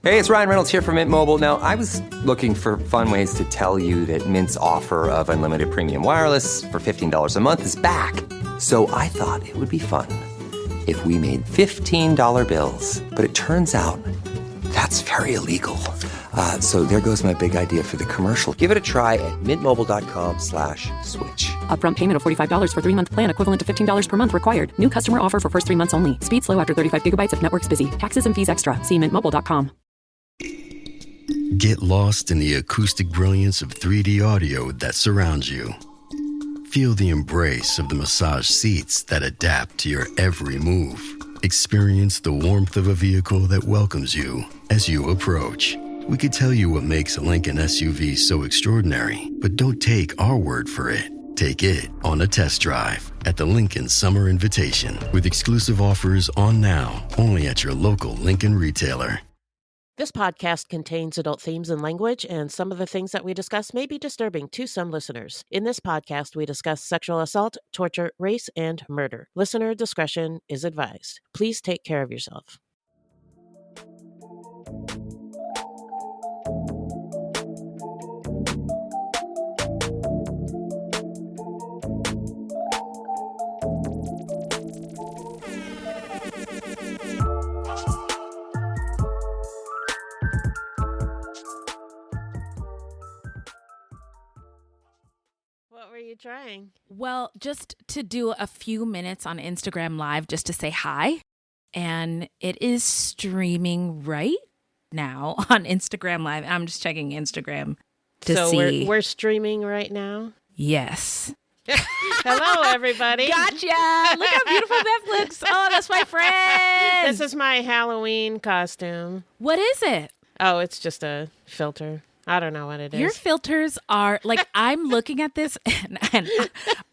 Hey, it's Ryan Reynolds here from Mint Mobile. Now, I was looking for fun ways to tell you that Mint's offer of unlimited premium wireless for $15 a month is back. So I thought it would be fun if we made $15 bills. But it turns out that's very illegal. So there goes my big idea for the commercial. Give it a try at mintmobile.com/switch. Upfront payment of $45 for 3-month plan, equivalent to $15 per month required. New customer offer for first 3 months only. Speed slow after 35 gigabytes if network's busy. Taxes and fees extra. See mintmobile.com. Get lost in the acoustic brilliance of 3D audio that surrounds you. Feel the embrace of the massage seats that adapt to your every move. Experience the warmth of a vehicle that welcomes you as you approach. We could tell you what makes a Lincoln SUV so extraordinary, but don't take our word for it. Take it on a test drive at the Lincoln Summer Invitation with exclusive offers on now, only at your local Lincoln retailer. This podcast contains adult themes and language, and some of the things that we discuss may be disturbing to some listeners. In this podcast, we discuss sexual assault, torture, race, and murder. Listener discretion is advised. Please take care of yourself. What were you trying? Well, just to do a few minutes on Instagram Live just to say hi. And it is streaming right now on Instagram Live. I'm just checking Instagram to see. So we're streaming right now? Yes. Hello, everybody. Gotcha. Look how beautiful Beth looks. Oh, that's my friend. This is my Halloween costume. What is it? Oh, it's just a filter. I don't know what it is. Your filters are like, I'm looking at this and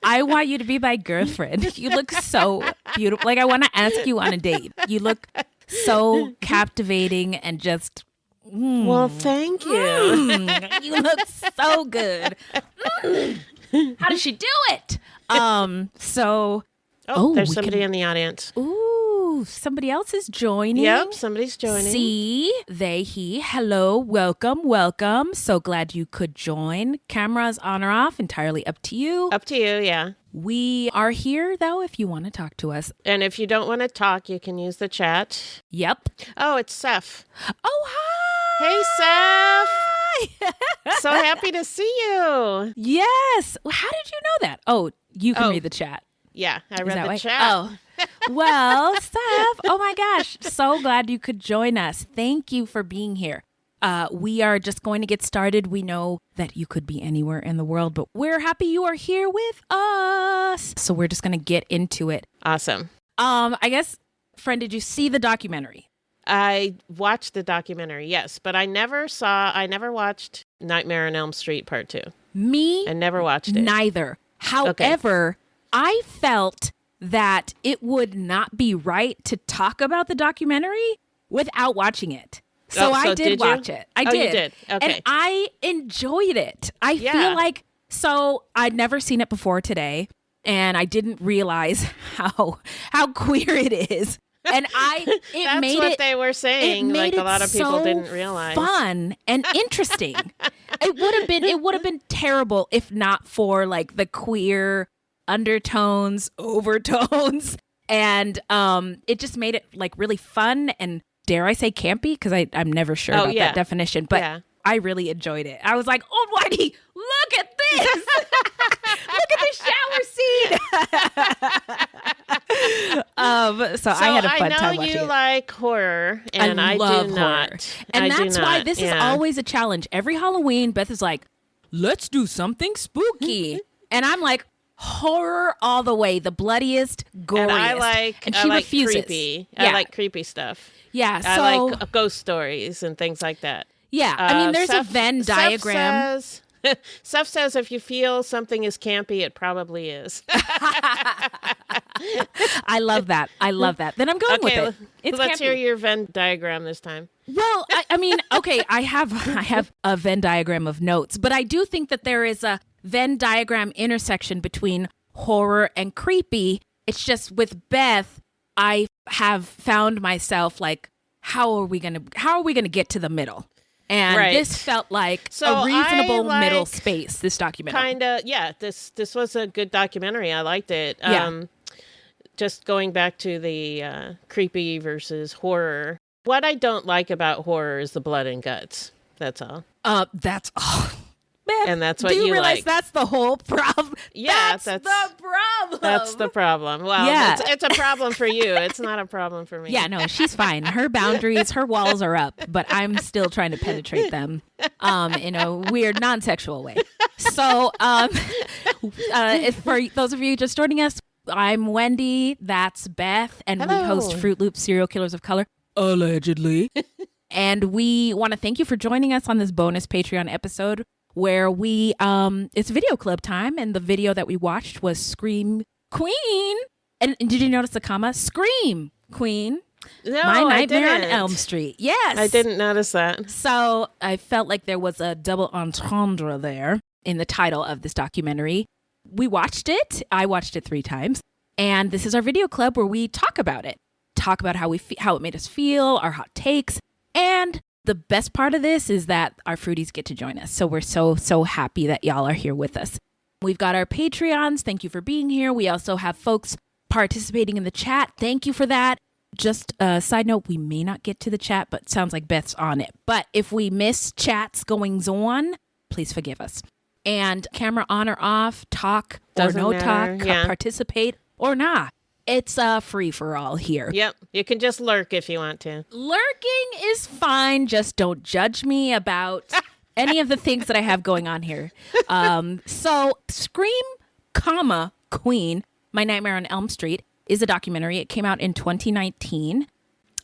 I want you to be my girlfriend. You look so beautiful. Like, I want to ask you on a date. You look so captivating and just. Well, thank you. You look so good. How did she do it? So. Oh, there's somebody in the audience. Ooh, somebody else is joining. Yep, somebody's joining. See, they, he, hello, welcome, welcome. So glad you could join. Cameras on or off, entirely up to you. Up to you, yeah. We are here, though, if you want to talk to us. And if you don't want to talk, you can use the chat. Yep. Oh, it's Seth. Oh, hi. Hey, Seth. So happy to see you. Yes. How did you know that? Oh, you can read the chat. Yeah, I read the chat. Oh, well, Steph, oh my gosh. So glad you could join us. Thank you for being here. We are just going to get started. We know that you could be anywhere in the world, but we're happy you are here with us. So we're just going to get into it. Awesome. I guess, friend, did you see the documentary? I watched the documentary, yes, but I never watched Nightmare on Elm Street Part 2. I never watched it. Neither. However, I felt that it would not be right to talk about the documentary without watching it. So I did watch it. I did. You did? Okay. And I enjoyed it. I feel like, so I'd never seen it before today, and I didn't realize how queer it is. And That's made what it, they were saying. Like a lot of people didn't realize. Fun and interesting. It would have been terrible if not for like the queer undertones, overtones, and it just made it like really fun and, dare I say, campy, because I'm never sure about that definition, but I really enjoyed it. I was like, oh, Whitey, look at this. Look at the shower scene. So I had a fun time watching it. I know you like horror, and I love do horror. not. And that's why this is always a challenge. Every Halloween, Beth is like, let's do something spooky. And I'm like, horror all the way, the bloodiest, goriest. And she I like refuses. Creepy. Yeah. I like creepy stuff. Yeah, so I like ghost stories and things like that. Yeah, I mean, there's a Venn diagram. Seth says if you feel something is campy, it probably is. I love that. Then I'm going with it. Let's hear your Venn diagram this time. Well, I mean, okay, I have a Venn diagram of notes, but I do think that there is a Venn diagram intersection between horror and creepy. It's just with Beth, I have found myself like how are we gonna get to the middle? And Right. this felt like So a reasonable I middle like space, this documentary. Kind of, yeah. This was a good documentary. I liked it. Yeah. Just going back to the creepy versus horror. What I don't like about horror is the blood and guts. That's all. That's man. And that's what do you you realize like. that's the whole problem? Yeah, that's the problem. That's the problem. Well, Yeah. it's a problem for you. It's not a problem for me. Yeah, no, she's fine. Her boundaries, her walls are up, but I'm still trying to penetrate them in a weird, non-sexual way. So for those of you just joining us, I'm Wendy, that's Beth, and we host Fruitloops Serial Killers of Color, allegedly. And we want to thank you for joining us on this bonus Patreon episode where we, it's video club time, and the video that we watched was Scream Queen. And did you notice the comma? Scream Queen. No, My I Nightmare on didn't. Elm Street. Yes. I didn't notice that. So I felt like there was a double entendre there in the title of this documentary. We watched it. I watched it 3 times. And this is our video club where we talk about it. Talk about how how it made us feel, our hot takes. And the best part of this is that our fruities get to join us. So we're so happy that y'all are here with us. We've got our Patreons. Thank you for being here. We also have folks participating in the chat. Thank you for that. Just a side note, we may not get to the chat, but it sounds like Beth's on it. But if we miss chats goings on, please forgive us. And camera on or off, talk Doesn't or no matter. talk, Yeah. participate or not. It's free for all here. Yep. You can just lurk if you want to. Lurking is fine. Just don't judge me about any of the things that I have going on here. So Scream, Queen, My Nightmare on Elm Street is a documentary. It came out in 2019.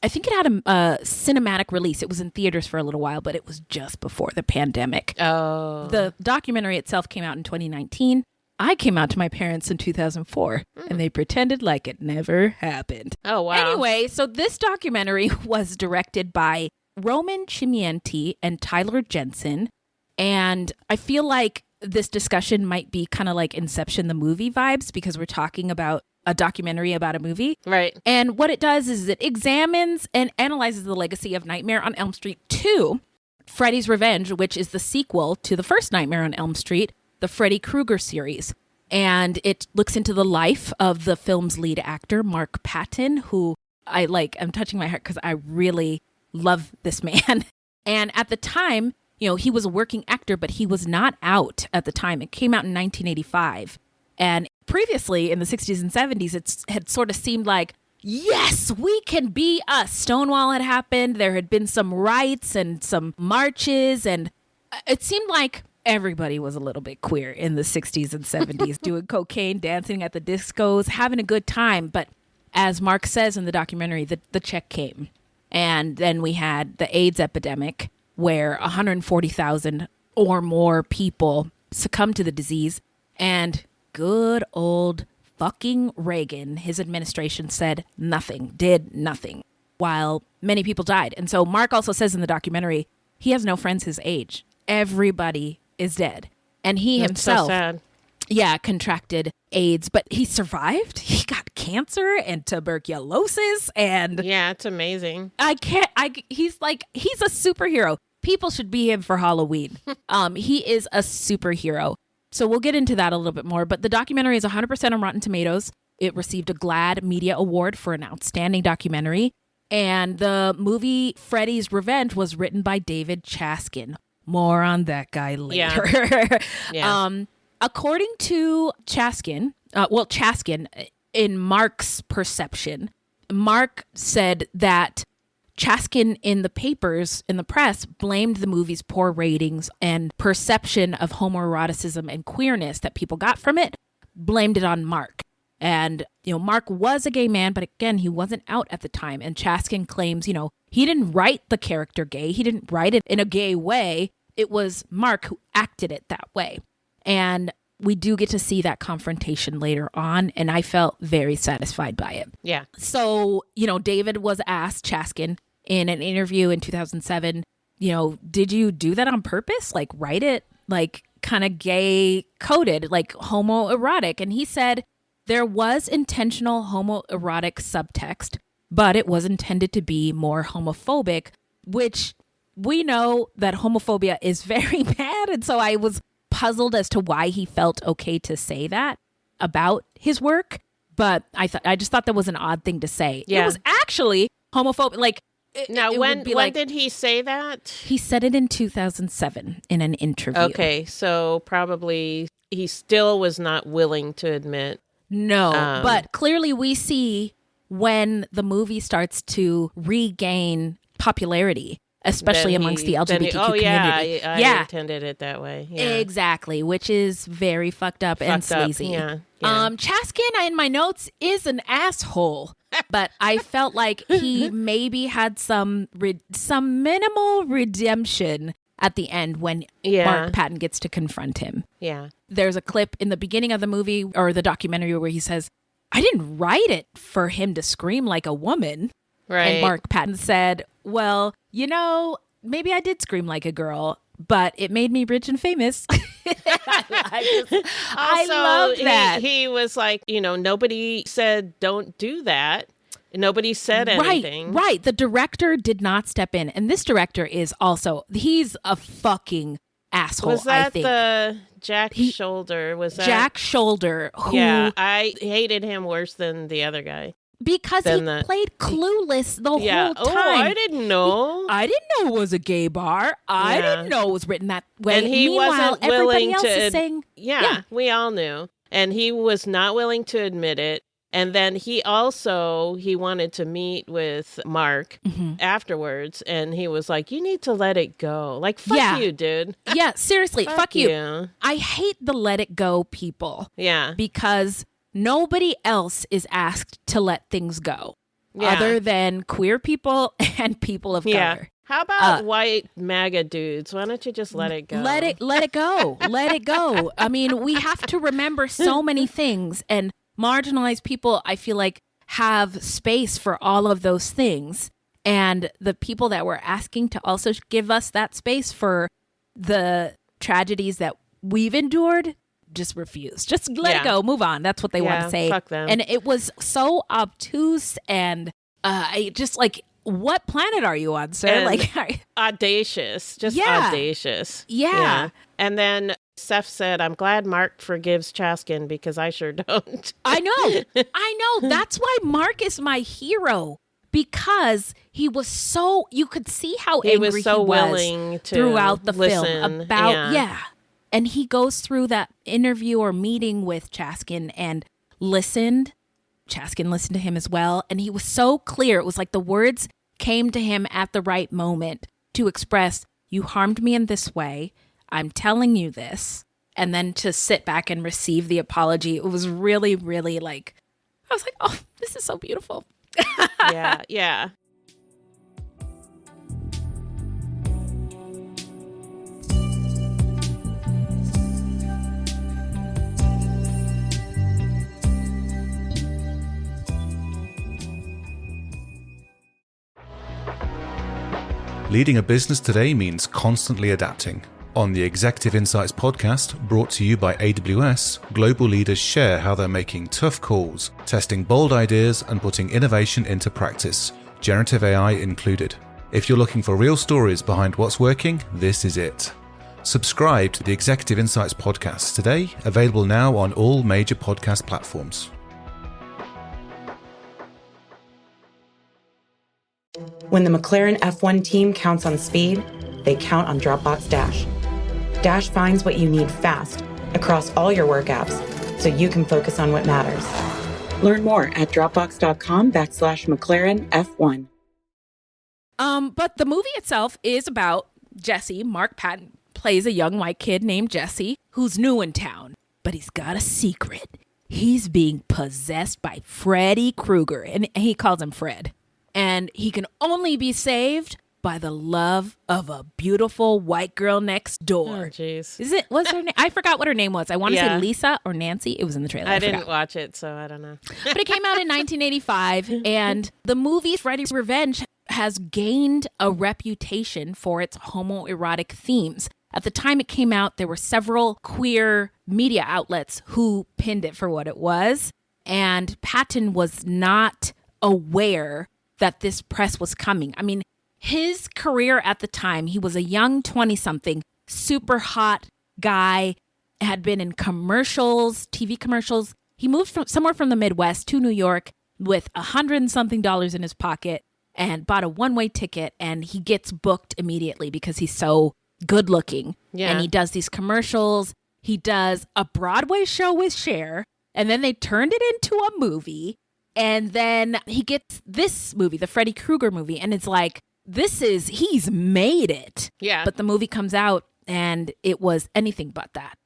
I think it had a cinematic release. It was in theaters for a little while, but it was just before the pandemic. Oh. The documentary itself came out in 2019. I came out to my parents in 2004, and they pretended like it never happened. Oh, wow. Anyway, so this documentary was directed by Roman Cimienti and Tyler Jensen, and I feel like this discussion might be kind of like Inception the movie vibes because we're talking about a documentary about a movie. Right. And what it does is it examines and analyzes the legacy of Nightmare on Elm Street 2, Freddy's Revenge, which is the sequel to the first Nightmare on Elm Street, the Freddy Krueger series. And it looks into the life of the film's lead actor, Mark Patton, who I'm touching my heart because I really love this man. And at the time, he was a working actor, but he was not out at the time. It came out in 1985. And previously in the 60s and 70s, it had sort of seemed like, yes, we can be us. Stonewall had happened. There had been some riots and some marches. And it seemed like everybody was a little bit queer in the 60s and 70s, doing cocaine, dancing at the discos, having a good time. But as Mark says in the documentary, the check came. And then we had the AIDS epidemic where 140,000 or more people succumbed to the disease. And good old fucking Reagan, his administration said nothing, did nothing, while many people died. And so Mark also says in the documentary, he has no friends his age. Everybody is dead. And he That's himself, so sad. yeah, contracted AIDS, but he survived. He got cancer and tuberculosis. And Yeah, it's amazing. he's a superhero. People should be him for Halloween. He is a superhero. So we'll get into that a little bit more. But the documentary is 100% on Rotten Tomatoes. It received a GLAAD Media Award for an outstanding documentary. And the movie Freddy's Revenge was written by David Chaskin. More on that guy later. Yeah. According to Chaskin, Chaskin, in Mark's perception, Mark said that Chaskin in the papers, in the press, blamed the movie's poor ratings and perception of homoeroticism and queerness that people got from it, blamed it on Mark. And, Mark was a gay man, but again, he wasn't out at the time. And Chaskin claims, he didn't write the character gay. He didn't write it in a gay way. It was Mark who acted it that way. And we do get to see that confrontation later on, and I felt very satisfied by it. Yeah. So, David was asked, Chaskin, in an interview in 2007, did you do that on purpose? Like, write it, like, kind of gay coded, like homoerotic? And he said, there was intentional homoerotic subtext, but it was intended to be more homophobic, which we know that homophobia is very bad. And so I was puzzled as to why he felt okay to say that about his work. But I just thought that was an odd thing to say. Yeah. It was actually homophobic. Like, now, when did he say that? He said it in 2007 in an interview. Okay, so probably he still was not willing to admit. No, but clearly we see when the movie starts to regain popularity, especially amongst the LGBTQ community. I intended it that way. Yeah. Exactly, which is very fucked up and sleazy. Yeah. Chaskin, in my notes, is an asshole, but I felt like he maybe had some minimal redemption at the end when Mark Patton gets to confront him. Yeah. There's a clip in the beginning of the movie or the documentary where he says, I didn't write it for him to scream like a woman. Right. And Mark Patton said, well, maybe I did scream like a girl, but it made me rich and famous. I love that. He was like, nobody said don't do that. Nobody said anything. Right. The director did not step in. And this director is also, he's a fucking asshole, Was that I think. the Jack Shoulder? Was that Jack Shoulder, who... Yeah, I hated him worse than the other guy. Because he played clueless the whole time. Oh, I didn't know. I didn't know it was a gay bar. I didn't know it was written that way. And he Meanwhile, wasn't willing everybody else to is saying... Yeah, we all knew. And he was not willing to admit it. And then he wanted to meet with Mark afterwards. And he was like, you need to let it go. Like, fuck you, dude. Yeah, seriously, fuck you. you. I hate the let it go people. Yeah. Because nobody else is asked to let things go. Yeah. Other than queer people and people of color. How about white MAGA dudes? Why don't you just let it go? Let it go. Let it go. I mean, we have to remember so many things, and marginalized people, I feel like, have space for all of those things. And the people that we're asking to also give us that space for the tragedies that we've endured just refuse. Just let it go. Move on. That's what they want to say. Fuck them. And it was so obtuse and I just like, what planet are you on, sir? And like audacious. Just audacious. Yeah. And then Seth said, I'm glad Mark forgives Chaskin because I sure don't. I know. That's why Mark is my hero. Because he was so, you could see how angry he was so willing to throughout the listen. film about, And he goes through that interview or meeting with Chaskin and listened. Chaskin listened to him as well. And he was so clear. It was like the words came to him at the right moment to express, you harmed me in this way. I'm telling you this. And then to sit back and receive the apology. It was really, really like, I was like, oh, this is so beautiful. Yeah. Leading a business today means constantly adapting. On the Executive Insights podcast, brought to you by AWS, global leaders share how they're making tough calls, testing bold ideas, and putting innovation into practice, generative AI included. If you're looking for real stories behind what's working, this is it. Subscribe to the Executive Insights podcast today, available now on all major podcast platforms. When the McLaren F1 team counts on speed, they count on Dropbox Dash. Dash finds what you need fast across all your work apps so you can focus on what matters. Learn more at dropbox.com/McLaren F1. But the movie itself is about Jesse. Mark Patton plays a young white kid named Jesse who's new in town, but he's got a secret. He's being possessed by Freddy Krueger, and he calls him Fred. And he can only be saved by the love of a beautiful white girl next door. Oh, jeez. What's her name? I forgot what her name was. I want to say Lisa or Nancy. It was in the trailer. I didn't watch it, so I don't know. But it came out in 1985, and the movie Freddy's Revenge has gained a reputation for its homoerotic themes. At the time it came out, there were several queer media outlets who pinned it for what it was, and Patton was not aware that this press was coming. I mean, his career at the time, he was a young 20-something, super hot guy, had been in commercials, TV commercials. He moved from somewhere from the Midwest to New York with $100-something in his pocket and bought a one-way ticket, and he gets booked immediately because he's so good looking. Yeah. And he does these commercials. He does a Broadway show with Cher, and then they turned it into a movie. And then he gets this movie, the Freddy Krueger movie, and it's like, he's made it. Yeah. But the movie comes out, and it was anything but that.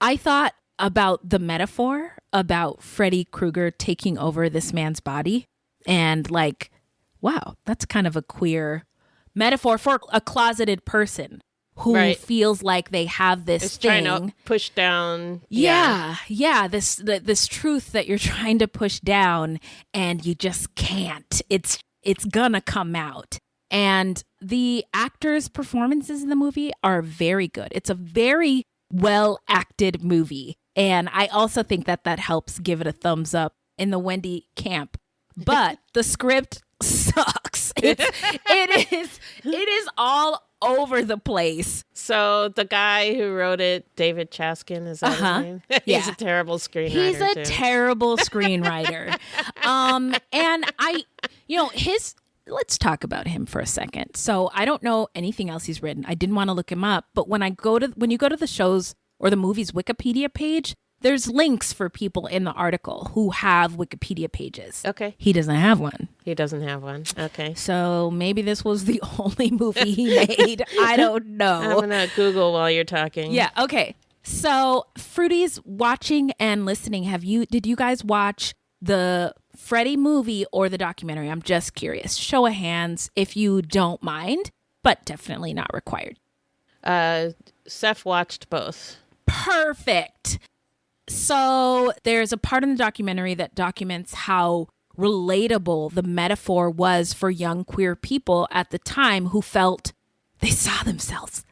I thought about the metaphor about Freddy Krueger taking over this man's body, and like, wow, that's kind of a queer metaphor for a closeted person who feels like they have this thing. Trying to push down. Yeah. This truth that you're trying to push down and you just can't. It's gonna come out. And the actors' performances in the movie are very good. It's a very well acted movie. And I also think that helps give it a thumbs up in the Wendy camp. But the script sucks. It is all over the place. So the guy who wrote it, David Chaskin, is that his name? He's a terrible screenwriter. He's a terrible screenwriter. And let's talk about him for a second. So I don't know anything else he's written. I didn't want to look him up, but when you go to the show's or the movie's Wikipedia page, there's links for people in the article who have Wikipedia pages. Okay. He doesn't have one. He doesn't have one. Okay. So maybe this was the only movie he made. I don't know. I'm going to Google while you're talking. Yeah. Okay. So Fruities, watching and listening, did you guys watch the Freddy movie or the documentary? I'm just curious. Show of hands if you don't mind, but definitely not required. Seth watched both. Perfect. So there's a part in the documentary that documents how relatable the metaphor was for young queer people at the time who felt they saw themselves.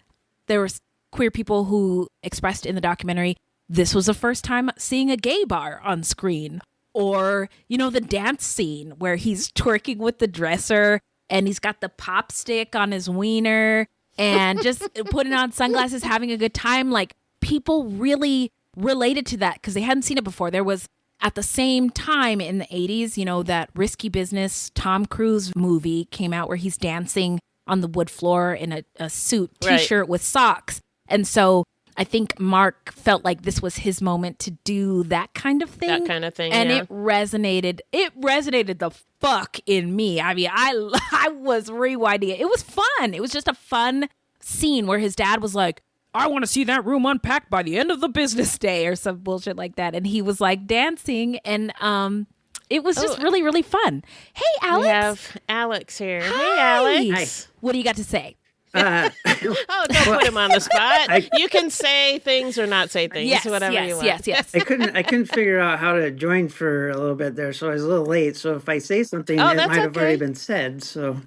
There were queer people who expressed in the documentary, this was the first time seeing a gay bar on screen. Or, the dance scene where he's twerking with the dresser and he's got the pop stick on his wiener and just putting on sunglasses, having a good time. Like, people really related to that because they hadn't seen it before. There was, at the same time in the 80s, that Risky Business Tom Cruise movie came out where he's dancing on the wood floor in a suit, t-shirt with socks. And so I think Mark felt like this was his moment to do that kind of thing. And it resonated. It resonated the fuck in me. I mean, I was rewinding it. It was fun. It was just a fun scene where his dad was like, I want to see that room unpacked by the end of the business day or some bullshit like that. And he was like dancing and it was just really, really fun. Hey, Alex. We have Alex here. Hi. Hey, Alex. Hi. What do you got to say? Don't put him on the spot. You can say things or not say things, whatever you want. Yes. I couldn't figure out how to join for a little bit there, so I was a little late. So if I say something, it might have already been said. So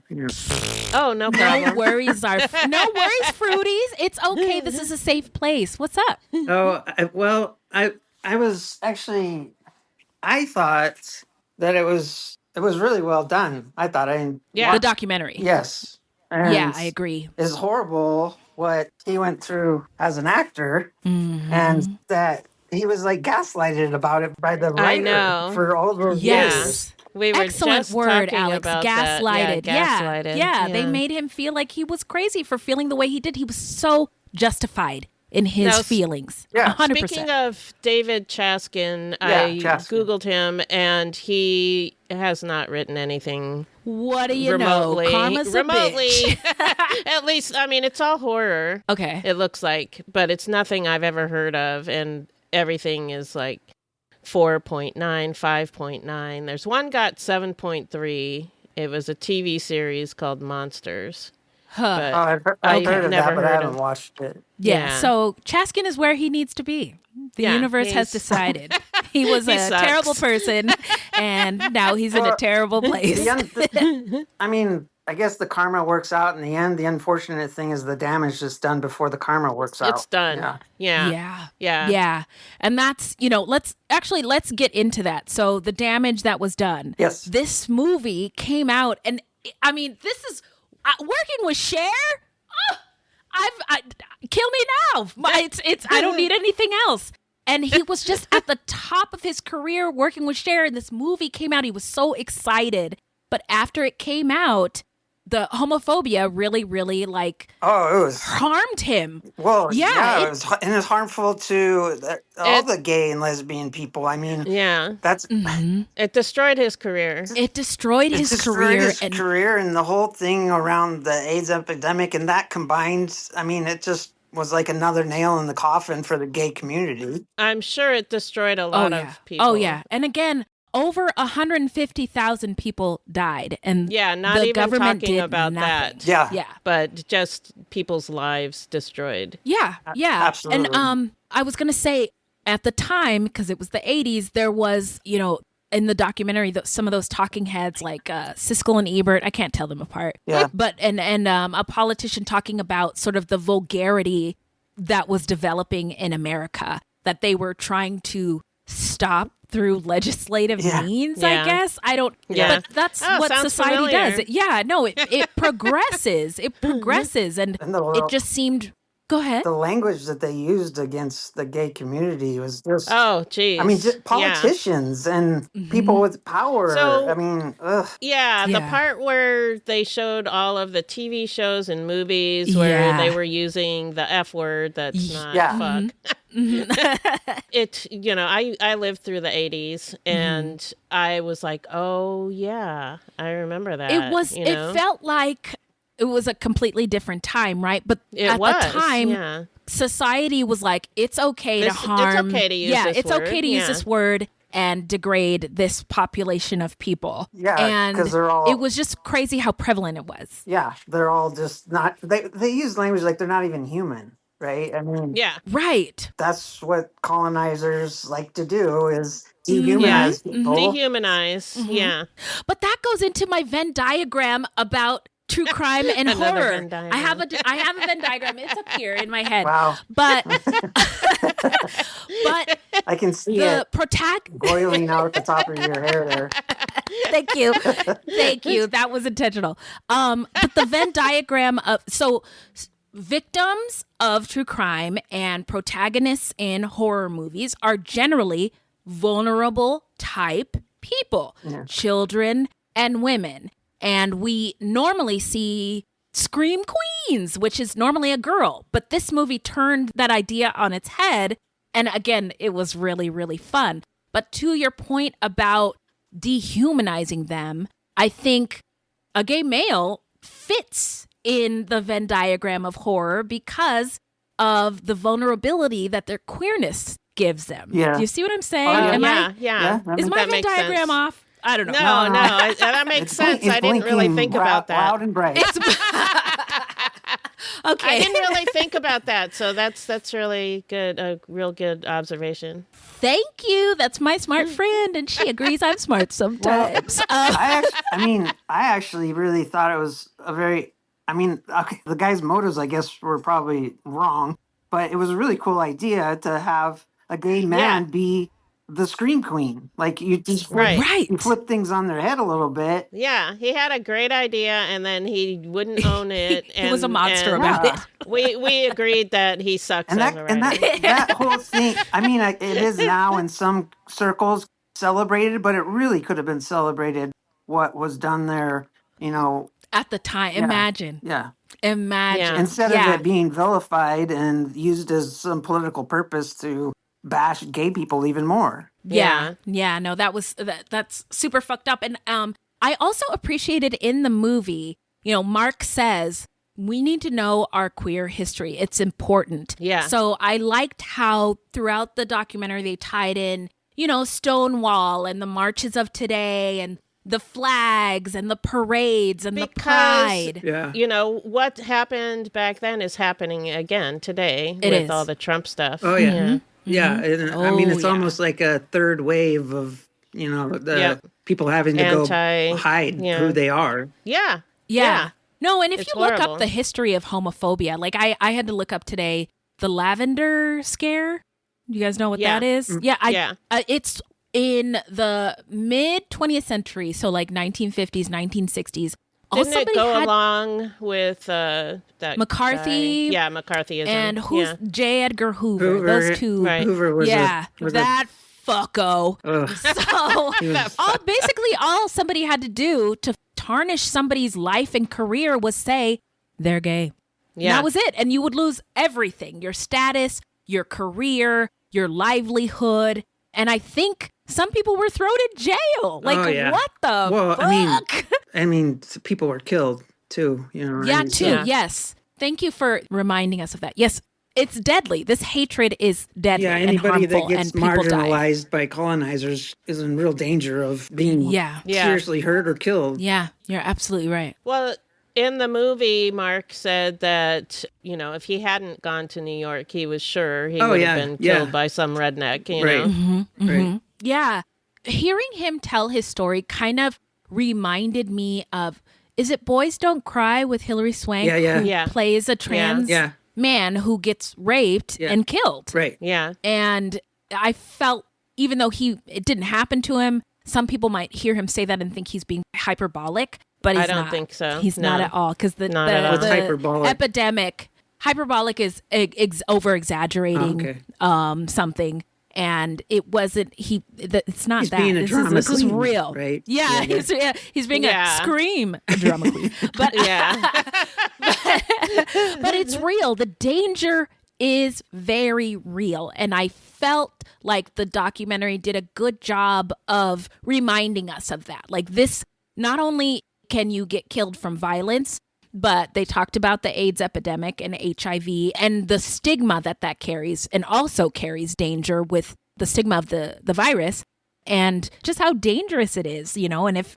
Oh, no problem. No worries, Fruities. It's okay. This is a safe place. What's up? I was actually, I thought that it was really well done. I thought the documentary. Yes. And yeah, I agree. It's horrible what he went through as an actor, and that he was like gaslighted about it by the writer for all those years. We were excellent just word, talking Alex. About Gaslighted. That. Yeah, they made him feel like he was crazy for feeling the way he did. He was so justified in his feelings. Yeah. 100%. Speaking of David Chaskin, I Googled him, and he has not written anything. What do you remotely, know? Karma's a bitch. At least, I mean, it's all horror. Okay. It looks like, but it's nothing I've ever heard of, and everything is like 4.9, 5.9. There's one got 7.3. It was a TV series called Monsters. I've heard of that, but I haven't watched it. Yeah. So Chaskin is where he needs to be. The universe has decided. He was a terrible person, and now he's in a terrible place. I mean, I guess the karma works out in the end. The unfortunate thing is the damage is done before the karma works out. It's done. Yeah. And that's, let's get into that. So the damage that was done. Yes. This movie came out, and I mean, this is working with Cher. Kill me now. It's I don't need anything else. And he was just at the top of his career working with Cher, and this movie came out. He was so excited. But after it came out, the homophobia really, really harmed him. Well, it was harmful to all the gay and lesbian people. I mean, that's it destroyed his career. It destroyed his career, and the whole thing around the AIDS epidemic, and that combined. I mean, it just was like another nail in the coffin for the gay community. I'm sure it destroyed a lot of people. Oh yeah, and again, over 150,000 people died, and not the even government talking did about nothing. that. Yeah, but just people's lives destroyed. Yeah, absolutely. And I was gonna say at the time, because it was the 80s, there was in the documentary some of those talking heads like Siskel and Ebert. I can't tell them apart. Yeah, but and a politician talking about sort of the vulgarity that was developing in America that they were trying to stop through legislative means, I guess. I don't, but that's what society familiar. does. It progresses. It progresses. And it just seemed, go ahead. The language that they used against the gay community was just, oh, geez. I mean, just politicians and people with power. So, I mean, ugh. Yeah, the part where they showed all of the TV shows and movies where they were using the F word that's not fuck. It, I lived through the 80s and I was like, oh yeah, I remember that. It felt like it was a completely different time, right? But at the time, society was like, it's okay to harm. It's okay to use this word. It's okay to use this word and degrade this population of people. Yeah, and it was just crazy how prevalent it was. Yeah, they're all just not, they use language like they're not even human. Right? I mean, right. That's what colonizers like to do is dehumanize people. Dehumanize, yeah. But that goes into my Venn diagram about true crime and horror. I have a Venn diagram. It's up here in my head. Wow. But I can see it boiling out the top of your hair there. Thank you. That was intentional. But the Venn diagram of victims of true crime and protagonists in horror movies are generally vulnerable type people, children and women. And we normally see scream queens, which is normally a girl. But this movie turned that idea on its head. And again, it was really, really fun. But to your point about dehumanizing them, I think a gay male fits in the Venn diagram of horror because of the vulnerability that their queerness gives them. Yeah. Do you see what I'm saying? Yeah. Is my Venn diagram off? I don't know. No, that makes sense. I didn't really think about that. Loud and bright. Okay. I didn't really think about that, so that's really good. A real good observation. Thank you. That's my smart friend, and she agrees I'm smart sometimes. I actually really thought it was the guy's motives, I guess, were probably wrong, but it was a really cool idea to have a gay man be the scream queen. Like, you just you flip things on their head a little bit. Yeah, he had a great idea, and then he wouldn't own it. He was a monster about it. We agreed that he sucks. And that whole thing, I mean, it is now in some circles celebrated, but it really could have been celebrated what was done there, at the time. Imagine. Yeah. Imagine. Instead of it being vilified and used as some political purpose to bash gay people even more. Yeah. No, that's super fucked up. And I also appreciated in the movie, Mark says, we need to know our queer history. It's important. Yeah. So I liked how throughout the documentary they tied in, Stonewall and the marches of today and the flags and the parades and the pride. What happened back then is happening again today with all the Trump stuff. Oh, yeah. Yeah. And, I mean, it's almost like a third wave of, the people having to go hide who they are. Yeah. Yeah. No, and if It's you look horrible. up the history of homophobia, like I had to look up today the lavender scare. Do you guys know what Yeah. that is? Yeah, Yeah. It's in the mid 20th century, so like 1950s, 1960s. Didn't it go had along with that McCarthy? guy? Yeah, McCarthyism. and who's yeah. J. Edgar Hoover? Hoover, Those two. Right. Hoover was that fucko. Ugh. Basically all somebody had to do to tarnish somebody's life and career was say they're gay. Yeah. And that was it. And you would lose everything, your status, your career, your livelihood. And I think some people were thrown in jail. Like, Oh, yeah. what the Well, fuck? I mean, people were killed too. You know. Yeah, right? too. Yeah. Yes. Thank you for reminding us of that. Yes, it's deadly. This hatred is deadly Yeah, and anybody harmful, that gets and people die. marginalized by colonizers is in real danger of being Yeah. Yeah. seriously hurt or killed. Yeah, you're absolutely right. Well, in the movie, Mark said that, if he hadn't gone to New York, he was sure he would have been killed by some redneck, you Right. know? Right. Yeah. Hearing him tell his story kind of reminded me of, is it Boys Don't Cry with Hilary Swank? Yeah, yeah. Who Yeah. plays a trans Yeah. man who gets raped Yeah. and killed. Right. Yeah. And I felt, even though it didn't happen to him, some people might hear him say that and think he's being hyperbolic, but he's I don't not. think so. He's not No. at all, because the Not at all. What's hyperbolic? epidemic, hyperbolic is over exaggerating something. And it wasn't, it's not He's that. being a This drama is queen, real. right? Yeah, Yeah, he's being Yeah. a scream drama queen. But, Yeah. but it's real. The danger is very real. And I felt like the documentary did a good job of reminding us of that. Like, this, not only can you get killed from violence, but they talked about the AIDS epidemic and HIV and the stigma that carries, and also carries danger with the stigma of the virus, and just how dangerous it is, And if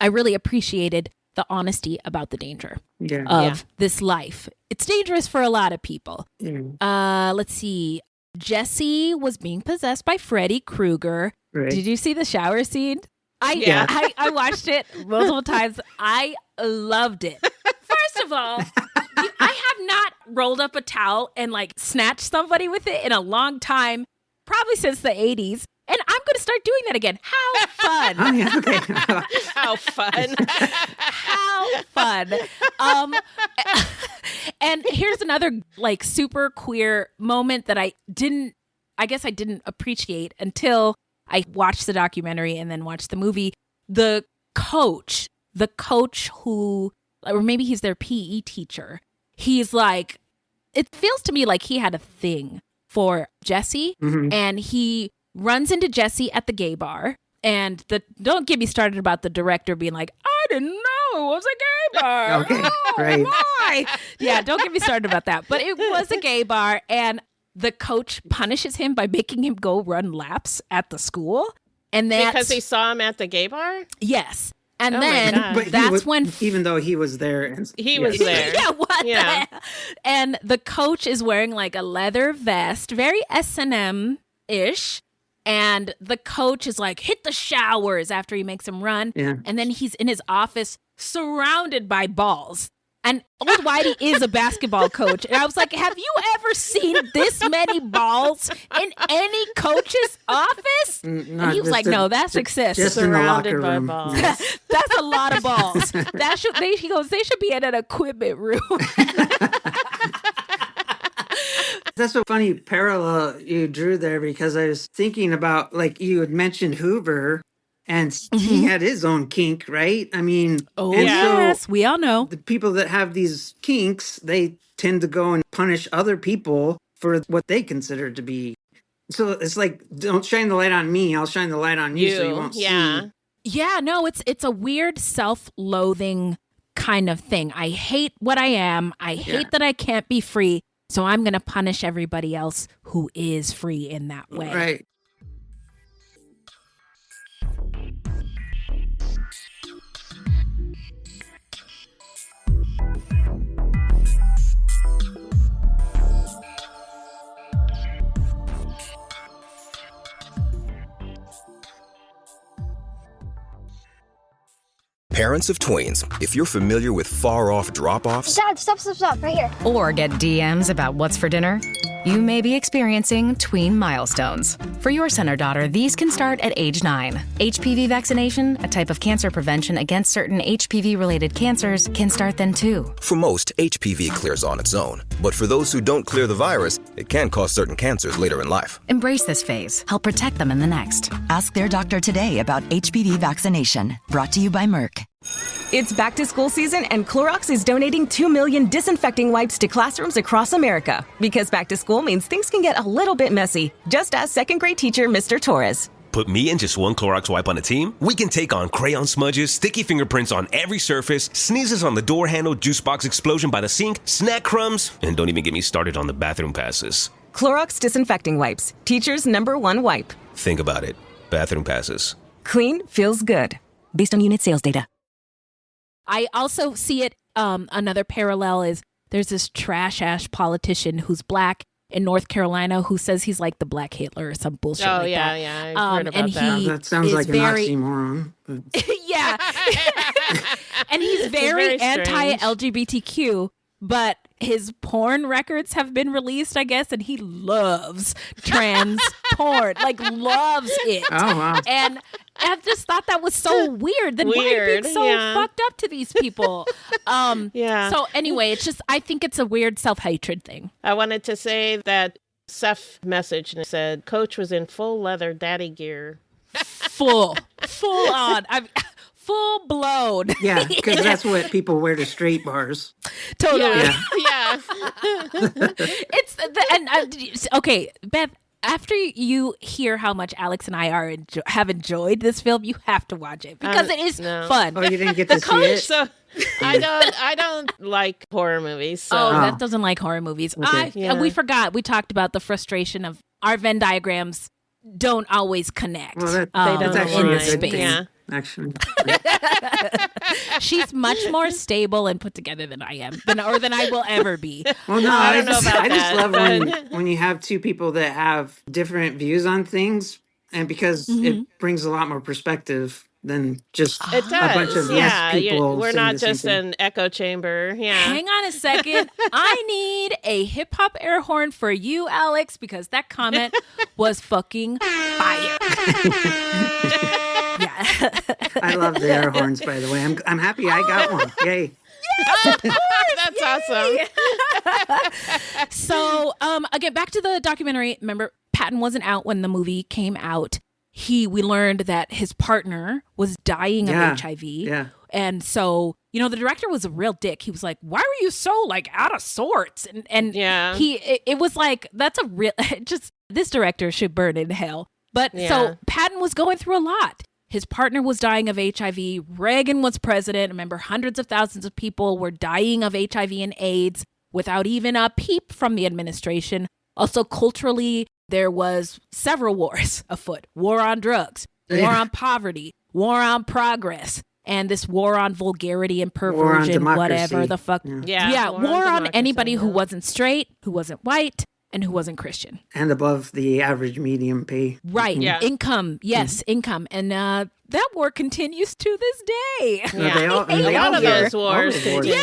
I really appreciated the honesty about the danger Yeah. of this life. It's dangerous for a lot of people. Yeah. Let's see. Jesse was being possessed by Freddy Krueger. Right. Did you see the shower scene? Yeah. I watched it multiple times. I loved it. First of all, I have not rolled up a towel and like snatched somebody with it in a long time, probably since the 80s. And I'm going to start doing that again. How fun. Oh, yeah. Okay. How fun. How fun. And here's another like super queer moment that I guess I didn't appreciate until I watched the documentary and then watched the movie. The coach who, or maybe he's their PE teacher. He's like, it feels to me like he had a thing for Jesse, and he runs into Jesse at the gay bar. And don't get me started about the director being like, I didn't know it was a gay bar. Okay, Oh, right. my. Yeah, don't get me started about that. But it was a gay bar, and the coach punishes him by making him go run laps at the school. And that's Because he saw him at the gay bar? yes. And Oh my then God. But he that's was- when even though he was there, and He was there. yeah, what Yeah. the hell? And the coach is wearing like a leather vest, very S&M-ish. And the coach is like, hit the showers after he makes him run. Yeah. And then he's in his office surrounded by balls. And old Whitey is a basketball coach. And I was like, have you ever seen this many balls in any coach's office? And he was like, no, that's excessive. Just in the Surrounded locker by room. balls. That's a lot of balls. He goes, they should be in an equipment room. That's a funny parallel you drew there, because I was thinking about, like, you had mentioned Hoover, and he had his own kink, right? I mean, Oh, and yes. so We all know. the people that have these kinks, they tend to go and punish other people for what they consider to be. So it's like, don't shine the light on me, I'll shine the light on you, so you won't Yeah. see. Yeah, no, it's a weird self-loathing kind of thing. I hate what I am. I hate that I can't be free. So I'm going to punish everybody else who is free in that way. Right. Parents of twins, if you're familiar with far-off drop-offs... Dad, stop, right here. Or get DMs about what's for dinner, you may be experiencing tween milestones. For your son or daughter, these can start at age 9. HPV vaccination, a type of cancer prevention against certain HPV-related cancers, can start then too. For most, HPV clears on its own. But for those who don't clear the virus, it can cause certain cancers later in life. Embrace this phase. Help protect them in the next. Ask their doctor today about HPV vaccination. Brought to you by Merck. It's back to school season, and Clorox is donating 2 million disinfecting wipes to classrooms across America. Because back to school means things can get a little bit messy. Just ask second grade teacher Mr. Torres. Put me and just one Clorox wipe on a team? We can take on crayon smudges, sticky fingerprints on every surface, sneezes on the door handle, juice box explosion by the sink, snack crumbs, and don't even get me started on the bathroom passes. Clorox disinfecting wipes. Teacher's #1 wipe. Think about it. Bathroom passes. Clean feels good. Based on unit sales data. I also see it, another parallel is there's this trash-ass politician who's black in North Carolina who says he's like the Black Hitler or some bullshit like that. Yeah, I've heard about that. That sounds like an oxymoron. Yeah. And he's very anti-LGBTQ, but his porn records have been released, I guess, and he loves trans porn, like loves it. Oh, wow. And I just thought that was so weird. Then why are you being so fucked up to these people? So anyway, it's just, I think it's a weird self-hatred thing. I wanted to say that Seth messaged and said, Coach was in full leather daddy gear. Full on. Full blown. Yeah, because that's what people wear to straight bars. Totally. Yeah. Okay, Beth, after you hear how much Alex and I have enjoyed this film, you have to watch it because it is fun. Oh, you didn't get to see it? So I don't like horror movies. So. Beth doesn't like horror movies. Okay. We forgot. We talked about the frustration of our Venn diagrams don't always connect. Well, that's actually a good thing. Yeah. Actually, she's much more stable and put together than I am, than I will ever be. Well, no, I don't know about I just that, love when you have two people that have different views on things, and because it brings a lot more perspective than just it does. A bunch of yes people. We're not just an echo chamber. Yeah. Hang on a second. I need a hip hop air horn for you, Alex, because that comment was fucking fire. Yeah. I love the air horns, by the way. I'm happy I got one. Yay. Yes, of course. That's awesome. So, again, back to the documentary. Remember, Patton wasn't out when the movie came out. We learned that his partner was dying of HIV. Yeah. And so, the director was a real dick. He was like, why were you so out of sorts? And it was like, that's a real, this director should burn in hell. But so Patton was going through a lot. His partner was dying of HIV. Reagan was president. Remember, hundreds of thousands of people were dying of HIV and AIDS without even a peep from the administration. Also, culturally, there was several wars afoot. War on drugs, war on poverty, war on progress, and this war on vulgarity and perversion, whatever the fuck. Yeah, war on anybody who wasn't straight, who wasn't white, and who wasn't Christian. And above the average medium pay. Right. Yeah. Income. Yes, income. And that war continues to this day. Yeah. A lot of those wars continue.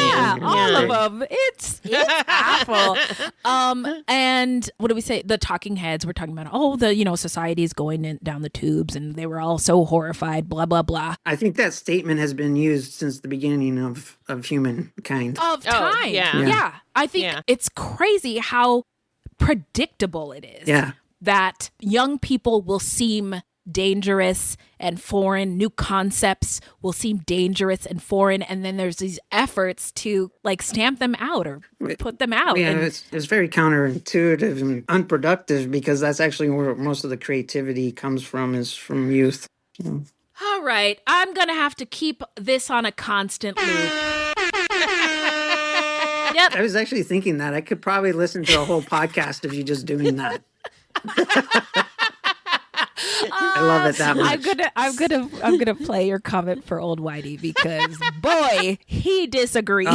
All of them. It's awful. And what do we say? The talking heads were talking about, society is going down the tubes, and they were all so horrified, blah, blah, blah. I think that statement has been used since the beginning of humankind. Of time. Yeah. I think it's crazy how predictable it is that young people will seem dangerous and foreign, new concepts will seem dangerous and foreign, and then there's these efforts to stamp them out or put them out. Yeah, it's very counterintuitive and unproductive because that's actually where most of the creativity comes from, is from youth. All right, I'm gonna have to keep this on a constant loop. Yep. I was actually thinking that I could probably listen to a whole podcast of you just doing that. I love it that much. I'm gonna play your comment for old Whitey because boy, he disagrees.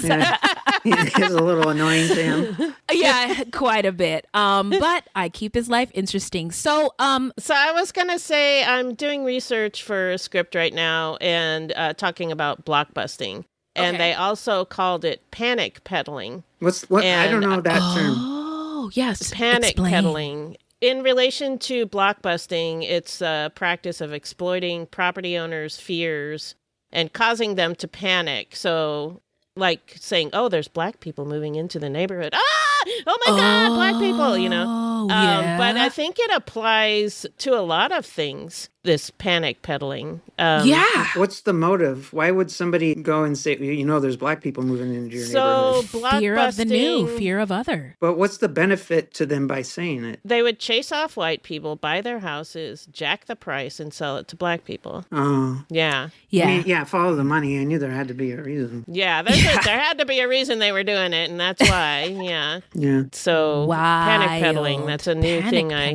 Yeah. It's a little annoying to him. Yeah, quite a bit. But I keep his life interesting. So I was gonna say I'm doing research for a script right now and talking about blockbusting, and they also called it panic peddling. What? I don't know that term. Oh, yes. Panic peddling. In relation to blockbusting, it's a practice of exploiting property owners' fears and causing them to panic. So, like saying, "Oh, there's black people moving into the neighborhood. Oh my God, black people!" You know. Yeah. But I think it applies to a lot of things. This panic peddling. What's the motive? Why would somebody go and say, there's black people moving into your neighborhood? Fear of the new, fear of other. But what's the benefit to them by saying it? They would chase off white people, buy their houses, jack the price, and sell it to black people. Oh. Yeah. Yeah. Follow the money. I knew there had to be a reason. Yeah, there had to be a reason they were doing it, and that's why. Yeah. Yeah. So panic peddling, that's a new thing I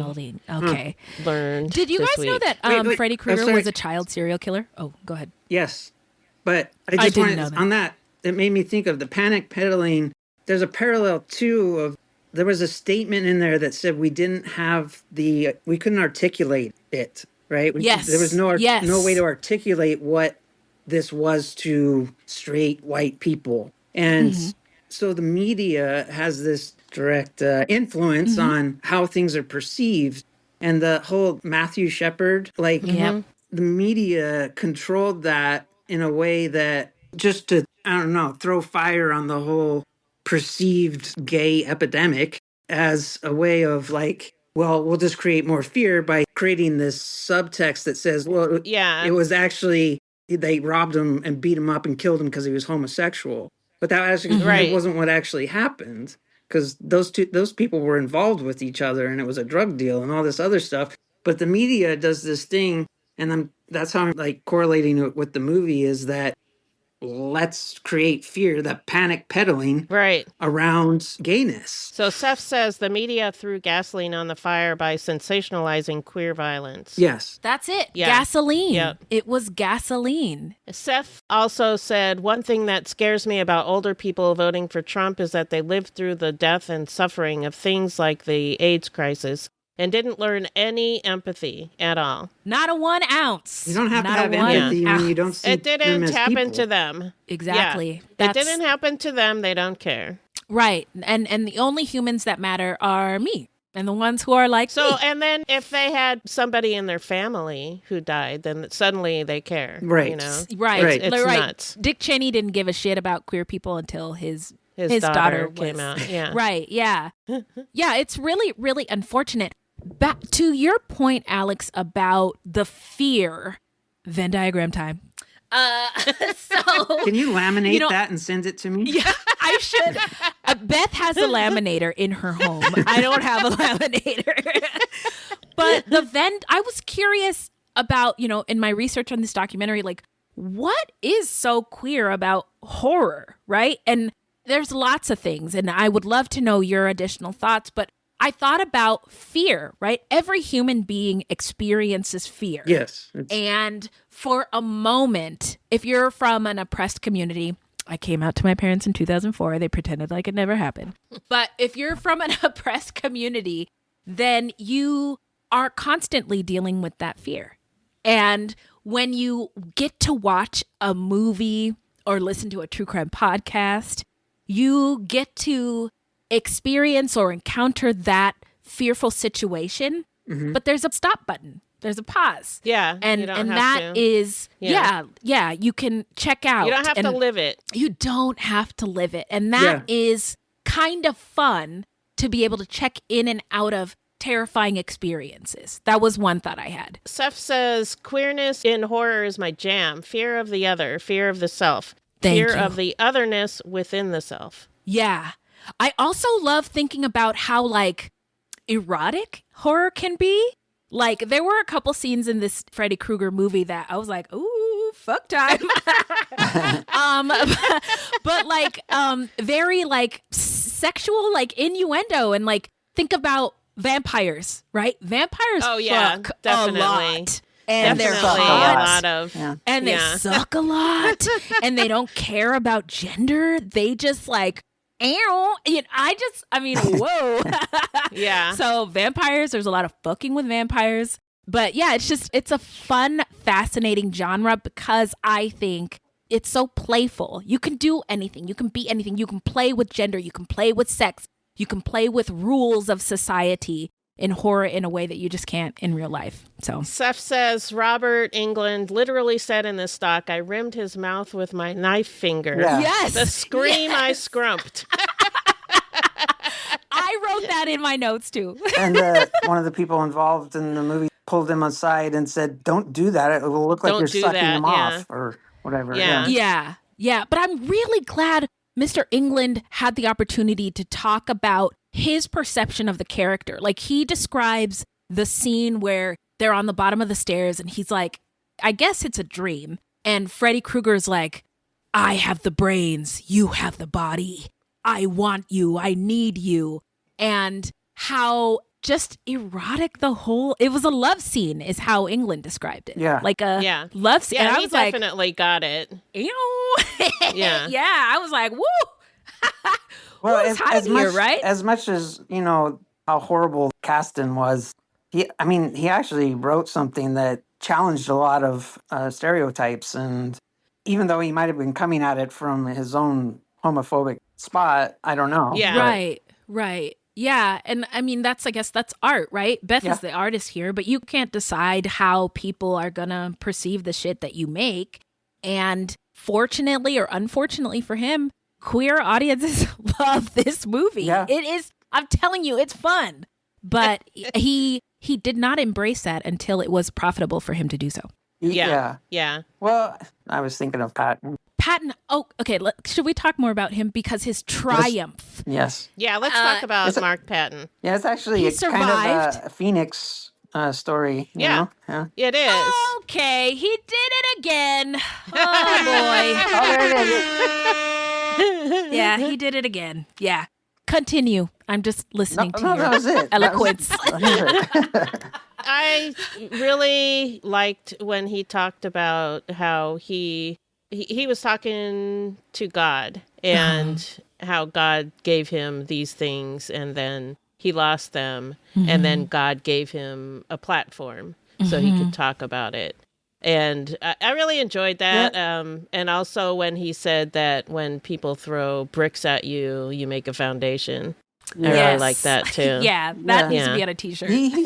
learned. Did you this guys know week. that Freddy Krueger was a child serial killer? Oh, go ahead. Yes. But I didn't know that. On that, it made me think of the panic peddling. There's a parallel too of there was a statement in there that said we couldn't articulate it, right? There was no way to articulate what this was to straight white people. And so the media has this direct influence on how things are perceived. And the whole Matthew Shepard, the media controlled that in a way that just to, throw fire on the whole perceived gay epidemic as a way of we'll just create more fear by creating this subtext that says, it was actually, they robbed him and beat him up and killed him because he was homosexual. But that actually it wasn't what actually happened. Because those people were involved with each other, and it was a drug deal and all this other stuff. But the media does this thing, and that's how I'm correlating it with the movie is that let's create fear, the panic peddling around gayness. So Seth says the media threw gasoline on the fire by sensationalizing queer violence. Yes. That's it. Yeah. Gasoline. Yep. It was gasoline. Seth also said, one thing that scares me about older people voting for Trump is that they lived through the death and suffering of things like the AIDS crisis and didn't learn any empathy at all. Not a 1 ounce. You don't have to have empathy when you don't see it didn't them as happen people. to them. Exactly. Yeah. It didn't happen to them. They don't care. Right. And the only humans that matter are me and the ones who are like me. And then if they had somebody in their family who died, then suddenly they care. Right. You know? Right. It's nuts. Dick Cheney didn't give a shit about queer people until his daughter came out. Yeah. Right. Yeah. Yeah. It's really, really unfortunate. Back to your point, Alex, about the fear. Venn diagram time. Can you laminate that and send it to me? Yeah, I should. Beth has a laminator in her home. I don't have a laminator. But I was curious about, in my research on this documentary, what is so queer about horror, right? And there's lots of things, and I would love to know your additional thoughts, but I thought about fear, right? Every human being experiences fear. Yes. And for a moment, if you're from an oppressed community, I came out to my parents in 2004. They pretended like it never happened. But if you're from an oppressed community, then you are constantly dealing with that fear. And when you get to watch a movie or listen to a true crime podcast, you get to experience or encounter that fearful situation, but there's a stop button. There's a pause. Yeah. And that is, you can check out. You don't have to live it. You don't have to live it. And that is kind of fun to be able to check in and out of terrifying experiences. That was one thought I had. Seth says, queerness in horror is my jam. Fear of the other, fear of the self, fear of the otherness within the self. Yeah. I also love thinking about how erotic horror can be. There were a couple scenes in this Freddy Krueger movie that I was like, ooh, fuck time. But very sexual, innuendo, and think about vampires, right? Vampires fuck definitely. a lot. And they're Definitely hot, a lot of, and they suck a lot, and they don't care about gender. They just like, whoa. Yeah. So vampires, there's a lot of fucking with vampires. But yeah, it's a fun, fascinating genre because I think it's so playful. You can do anything. You can be anything. You can play with gender. You can play with sex. You can play with rules of society in horror in a way that you just can't in real life. So Seth says, Robert Englund literally said in this doc, I rimmed his mouth with my knife finger. Yeah. Yes. The scream I scrumped. I wrote that in my notes too. And one of the people involved in the movie pulled him aside and said, don't do that. It will look like Don't you're do sucking that, him off or whatever. Yeah. Yeah. But I'm really glad Mr. Englund had the opportunity to talk about his perception of the character. Like, he describes the scene where they're on the bottom of the stairs and he's like, I guess it's a dream. And Freddy Krueger's like, I have the brains, you have the body. I want you, I need you. And how just erotic it was a love scene is how Englund described it. Yeah. Like a love scene. Yeah, and I he was like, definitely got it. ew. Yeah. Yeah. I was like, woo. Well, right? As much as, how horrible Caston was, he actually wrote something that challenged a lot of stereotypes. And even though he might have been coming at it from his own homophobic spot, I don't know. Yeah. Right. Yeah. And I mean, I guess that's art, right? Beth is the artist here, but you can't decide how people are going to perceive the shit that you make. And fortunately or unfortunately for him, queer audiences love this movie. Yeah. It is, I'm telling you, it's fun. But he did not embrace that until it was profitable for him to do so. Yeah. Well, I was thinking of Patton. Oh, okay. Should we talk more about him? Because his triumph. Yes. Yeah, let's talk about Mark Patton. Yeah, it's actually kind of a Phoenix story. You know? Yeah. It is. Okay, he did it again. Oh, boy. Oh, there it is. Yeah, he did it again. Yeah. Continue. I'm just listening to your that was it. eloquence. I really liked when he talked about how he was talking to God and how God gave him these things and then he lost them and then God gave him a platform so he could talk about it. And I really enjoyed that. Yeah. And also when he said that when people throw bricks at you, you make a foundation. I really like that too. Yeah, that needs to be on a t-shirt. He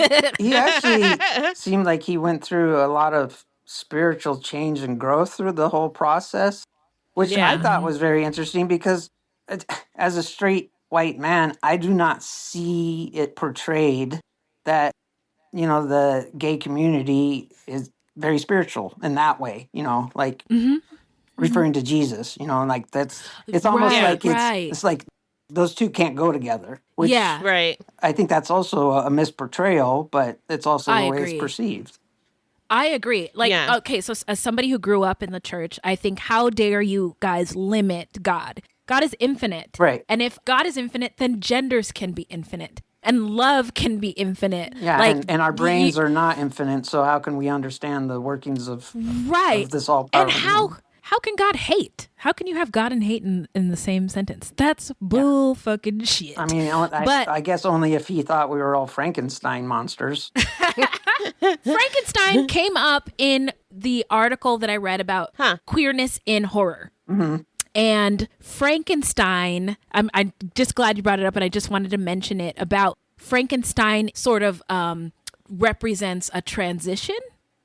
actually seemed like he went through a lot of spiritual change and growth through the whole process, which I thought was very interesting because as a straight white man, I do not see it portrayed that, the gay community is very spiritual in that way, like referring to Jesus, like it's almost it's like those two can't go together. Which right. I think that's also a misportrayal, but it's also the way it's perceived. I agree. Okay, so as somebody who grew up in the church, I think, how dare you guys limit God? God is infinite. Right. And if God is infinite, then genders can be infinite. And love can be infinite. Yeah, and our brains are not infinite, so how can we understand the workings of this all power? And how can God hate? How can you have God and hate in the same sentence? That's bull fucking shit. I mean, I guess only if he thought we were all Frankenstein monsters. Frankenstein came up in the article that I read about queerness in horror. Mm-hmm. And Frankenstein, I'm just glad you brought it up, and I just wanted to mention it about Frankenstein sort of represents a transition.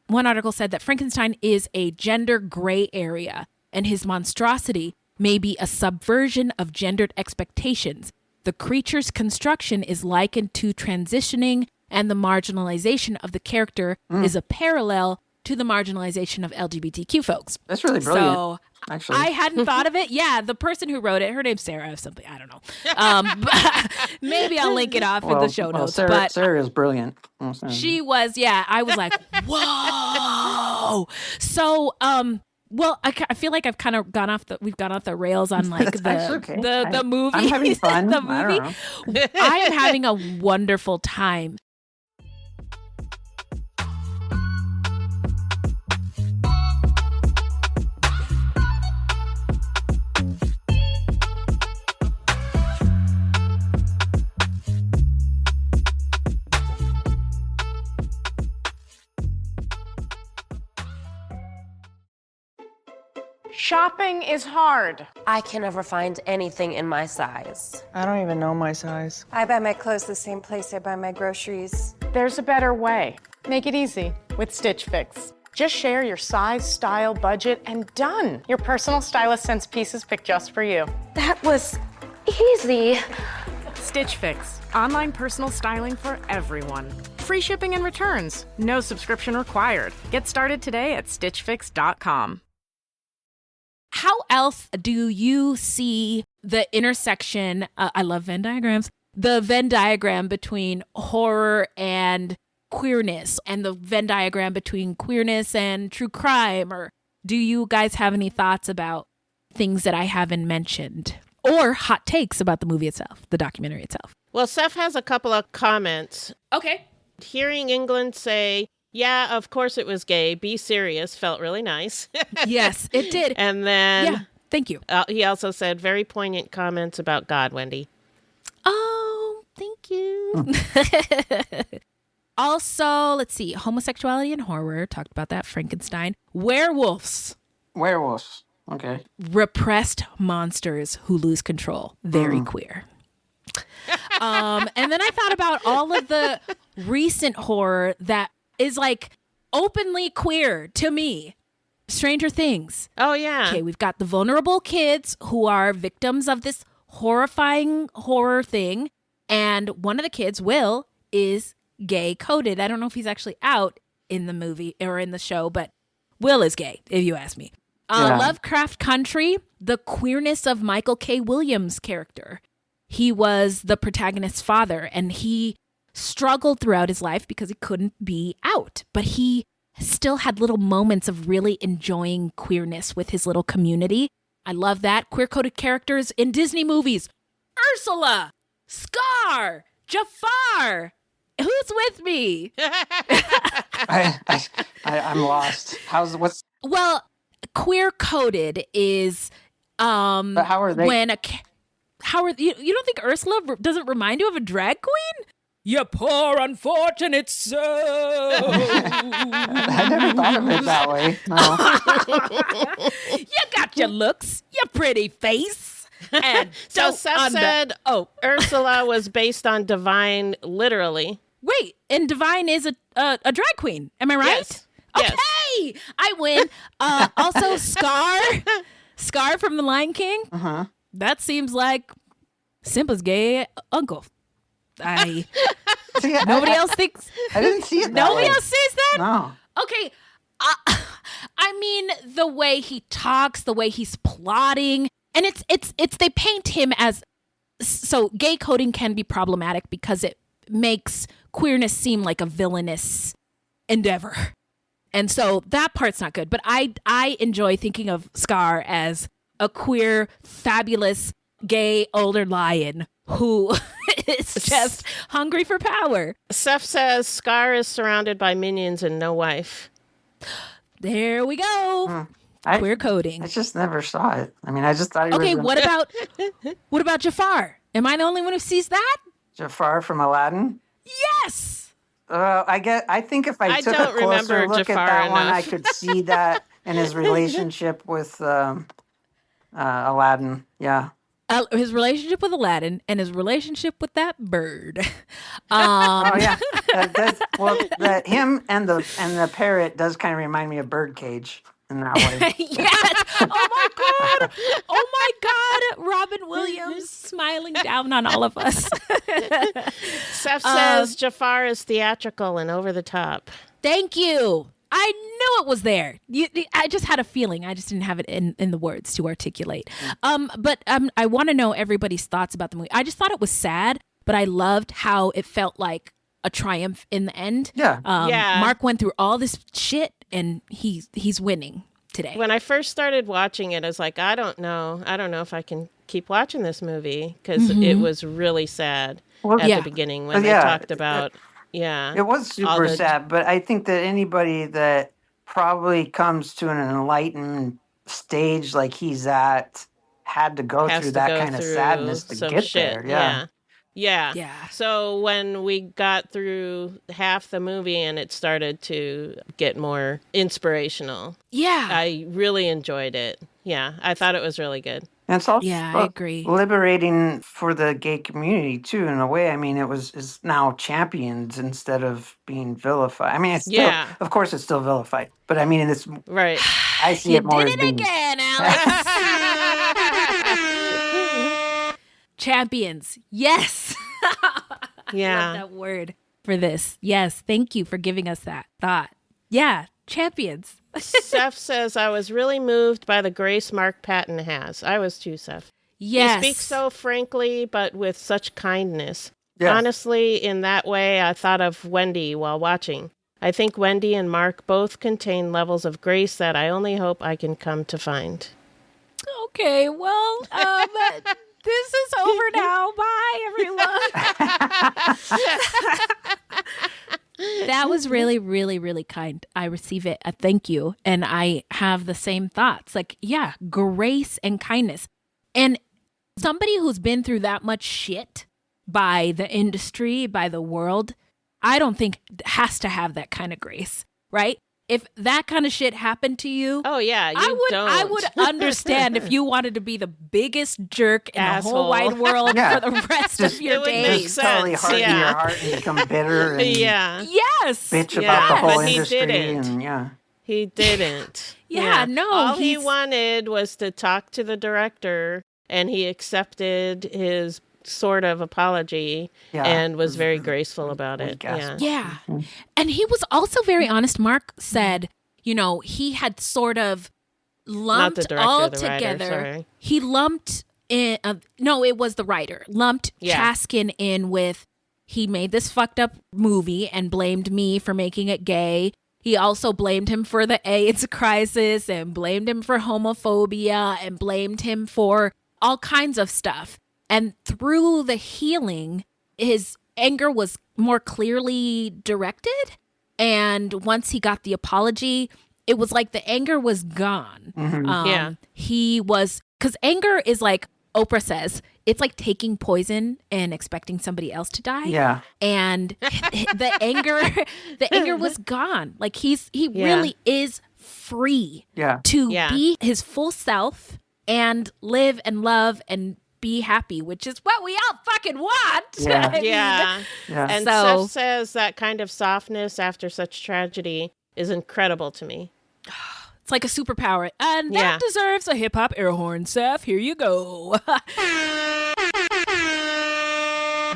One article said that Frankenstein is a gender gray area, and his monstrosity may be a subversion of gendered expectations. The creature's construction is likened to transitioning, and the marginalization of the character is a parallel to the marginalization of LGBTQ folks. That's really brilliant. So actually, I hadn't thought of it. Yeah, the person who wrote it, her name's Sarah or something. I don't know. Maybe I'll link it off in the show notes. Sarah is brilliant. She was, I was like, whoa. So Well, I feel like I've kind of we've gone off the rails on like the movie. I'm having fun. The movie. I am having a wonderful time. Shopping is hard. I can never find anything in my size. I don't even know my size. I buy my clothes the same place I buy my groceries. There's a better way. Make it easy with Stitch Fix. Just share your size, style, budget, and done. Your personal stylist sends pieces picked just for you. That was easy. Stitch Fix. Online personal styling for everyone. Free shipping and returns. No subscription required. Get started today at stitchfix.com. How else do you see the intersection? I love Venn diagrams. The Venn diagram between horror and queerness, and the Venn diagram between queerness and true crime. Or do you guys have any thoughts about things that I haven't mentioned, or hot takes about the movie itself, the documentary itself? Well, Seth has a couple of comments. Okay. Hearing England say, yeah, of course it was gay. Be serious. Felt really nice. Yes, it did. And then... Yeah, thank you. He also said very poignant comments about God, Wendy. Oh, thank you. Also, let's see. Homosexuality and horror. Talked about that. Frankenstein. Werewolves. Okay. Repressed monsters who lose control. Very queer. And then I thought about all of the recent horror that is like openly queer to me. Stranger Things. Oh, yeah. Okay, we've got the vulnerable kids who are victims of this horrifying horror thing. And one of the kids, Will, is gay coded. I don't know if he's actually out in the movie or in the show, but Will is gay, if you ask me. Lovecraft Country, the queerness of Michael K. Williams' character. He was the protagonist's father, and he struggled throughout his life because he couldn't be out, but he still had little moments of really enjoying queerness with his little community. I love that. Queer-coded characters in Disney movies. Ursula, Scar, Jafar. Who's with me? I'm lost. Well, queer-coded is but how are they? You don't think Ursula doesn't remind you of a drag queen? You poor unfortunate soul. I never thought of it that way. No. You got your looks, your pretty face. And so Seth said Ursula was based on Divine literally. Wait, and Divine is a drag queen. Am I right? Yes. Okay, Yes. I win. Also, Scar from The Lion King. Uh-huh. That seems like Simba's gay uncle. Nobody else thinks. I didn't see it. Nobody else sees that. No. Okay. I mean, the way he talks, the way he's plotting, and it's they paint him as so gay coding can be problematic because it makes queerness seem like a villainous endeavor. And so that part's not good. But I enjoy thinking of Scar as a queer, fabulous, gay older lion who is just hungry for power. Seth says Scar is surrounded by minions and no wife. There we go. Queer coding. I just never saw it. I mean, I just thought he was... Okay, what about Jafar? Am I the only one who sees that? Jafar from Aladdin? Yes! I think if I took a closer look Jafar at that enough. one, I could see that in his relationship with Aladdin. Yeah. His relationship with Aladdin and his relationship with that bird. Oh yeah, him and the parrot does kind of remind me of Birdcage in that way. Yes. Oh my God. Robin Williams smiling down on all of us. Seth says Jafar is theatrical and over the top. Thank you. I knew it was there. I just had a feeling. I just didn't have it in the words to articulate. But I want to know everybody's thoughts about the movie. I just thought it was sad, but I loved how it felt like a triumph in the end. Yeah. Yeah. Mark went through all this shit, and he's winning today. When I first started watching it, I was like, I don't know if I can keep watching this movie because it was really sad at the beginning when they talked about, It was super sad, but I think that anybody that probably comes to an enlightened stage like he's at had to go through that kind of sadness to get there. Yeah. So when we got through half the movie and it started to get more inspirational, I really enjoyed it. Yeah, I thought it was really good. And it's also I agree. liberating for the gay community too, in a way. I mean, it's now championed instead of being vilified. I mean, it's still, of course, it's still vilified, but I mean, it's right. I see it more as being again, Alex. Champions, yes. I love that word for this. Yes, thank you for giving us that thought. Yeah, champions. Seth says, I was really moved by the grace Mark Patton has. I was too, Seth. Yes. He speaks so frankly, but with such kindness. Yes. Honestly, in that way, I thought of Wendy while watching. I think Wendy and Mark both contain levels of grace that I only hope I can come to find. Okay, well, this is over now. Bye, everyone. That was really, really, really kind. I receive it. Thank you. And I have the same thoughts. Like, yeah, grace and kindness. And somebody who's been through that much shit by the industry, by the world, I don't think has to have that kind of grace, right? If that kind of shit happened to you, I would understand if you wanted to be the biggest jerk in the whole wide world for the rest of your days. Totally harden your heart and become bitter and yes, bitch about the whole but industry. He didn't. And he didn't. No. All he wanted was to talk to the director, and he accepted his sort of apology and was very graceful about it. Yeah. And he was also very honest. Mark said, he had sort of lumped all together. He lumped in, it was the writer, lumped Chaskin in with, he made this fucked up movie and blamed me for making it gay. He also blamed him for the AIDS crisis and blamed him for homophobia and blamed him for all kinds of stuff. And through the healing, his anger was more clearly directed. And once he got the apology, it was like the anger was gone. He was, because anger is like Oprah says, it's like taking poison and expecting somebody else to die. Yeah. And the anger was gone. Like he really is free to be his full self and live and love and be happy, which is what we all fucking want. And Seth says that kind of softness after such tragedy is incredible to me. It's like a superpower. And that deserves a hip-hop air horn, Seth. Here you go.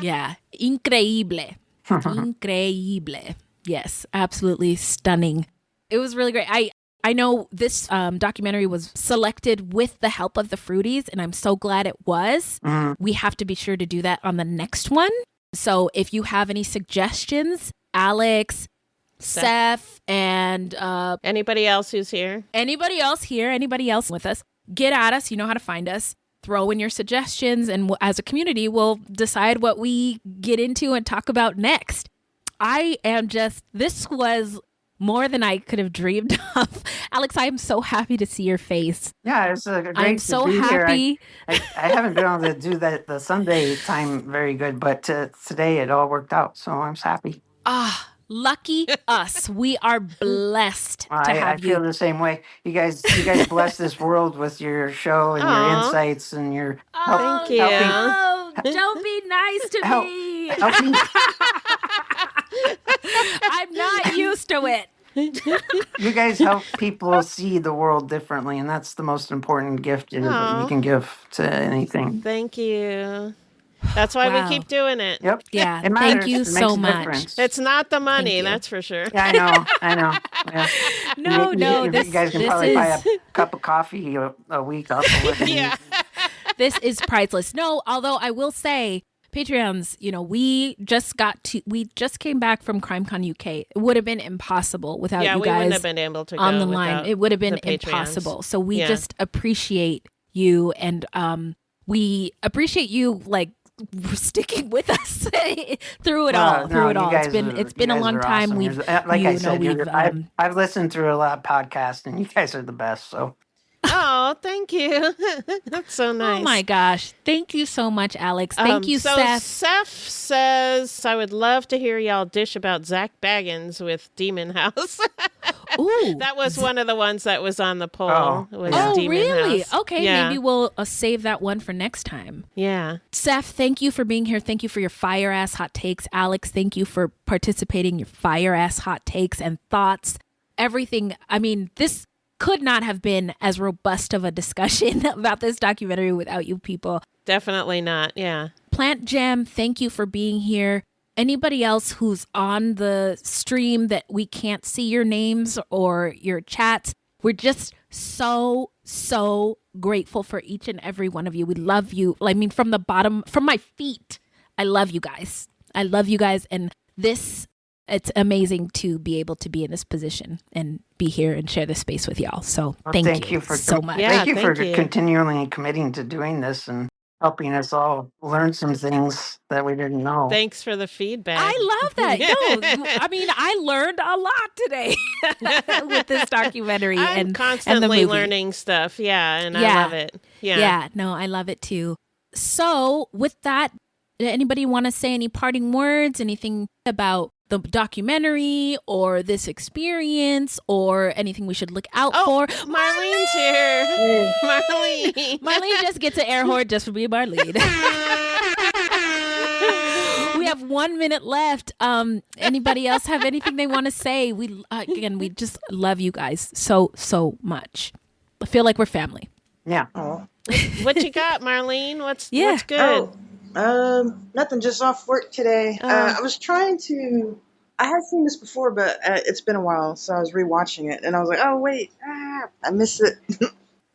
Increíble. Increíble. Yes, absolutely stunning. It was really great. I know this documentary was selected with the help of the Fruities, and I'm so glad it was. We have to be sure to do that on the next one. So if you have any suggestions, Alex, Seth, and anybody else who's here, anybody else with us, get at us. You know how to find us. Throw in your suggestions, and as a community, we'll decide what we get into and talk about next. This was more than I could have dreamed of. Alex, I am so happy to see your face. Yeah, it's great I'm to so be happy. Here. I haven't been able to do that the Sunday time very good, but today it all worked out, so I'm happy. Lucky us. We are blessed to have you. I feel the same way. You guys bless this world with your show and your insights and your thank you. Don't be nice to me. I'm not used to it. You guys help people see the world differently, and that's the most important gift you can give to anything. Thank you. That's why we keep doing it. Yep. Yeah. It matters. Thank you so much. Difference. It's not the money, that's for sure. Yeah, I know. Yeah. No. You guys can probably buy a cup of coffee a week off of it. Yeah. This is priceless. No, although I will say Patreons, we just came back from CrimeCon UK. It would have been impossible without you guys. Yeah, we wouldn't have been able to go on the line. It would have been impossible. So we just appreciate you, and we appreciate you sticking with us through it all. It's been a long time. Awesome. I've listened through a lot of podcasts, and you guys are the best. So. Oh, thank you. That's so nice. Oh my gosh. Thank you so much, Alex. Thank you, Seth. Seth says, I would love to hear y'all dish about Zach Baggins with Demon House. Ooh. That was one of the ones that was on the poll. Demon really? House. Okay, maybe we'll save that one for next time. Yeah. Seth, thank you for being here. Thank you for your fire-ass hot takes. Alex, thank you for participating in your fire-ass hot takes and thoughts. Everything. I mean, this could not have been as robust of a discussion about this documentary without you people. Definitely not, yeah. Plant Gem, thank you for being here. Anybody else who's on the stream that we can't see your names or your chats, we're just so grateful for each and every one of you. We love you. I mean, from the bottom, from my feet, I love you guys. I love you guys. And it's amazing to be able to be in this position and be here and share this space with y'all. So thank you so much. Thank you for continually committing to doing this and helping us all learn some things that we didn't know. Thanks for the feedback. I love that. No, I mean, I learned a lot today with this documentary. I'm constantly learning stuff. Yeah, and I love it. Yeah, no, I love it too. So with that, anybody want to say any parting words, anything about the documentary or this experience or anything we should look out for? Marlene's here. Marlene just gets an air horn just for being Marlene. We have 1 minute left. Anybody else have anything they want to say? We just love you guys so much. I feel like we're family. Yeah. What you got, Marlene? What's good? Nothing, just off work today. I was trying to, I had seen this before, but it's been a while, so I was rewatching it, and I was like, oh, wait, I missed it.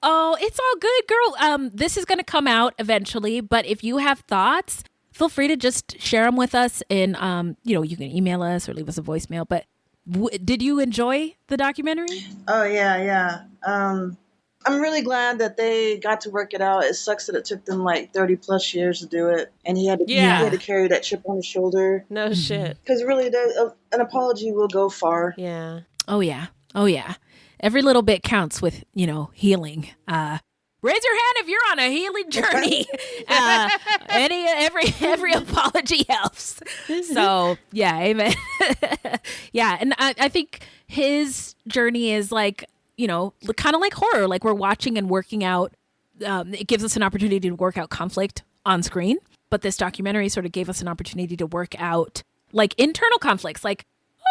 Oh, it's all good, girl. This is going to come out eventually, but if you have thoughts, feel free to just share them with us, and, you can email us or leave us a voicemail, but did you enjoy the documentary? Oh, yeah. I'm really glad that they got to work it out. It sucks that it took them 30 plus years to do it, and he had to carry that chip on his shoulder. No shit. Because really, an apology will go far. Yeah. Oh yeah. Every little bit counts with healing. Raise your hand if you're on a healing journey. Every apology helps. So yeah, amen. Yeah, and I think his journey is kind of like horror, like we're watching and working out. It gives us an opportunity to work out conflict on screen. But this documentary sort of gave us an opportunity to work out internal conflicts.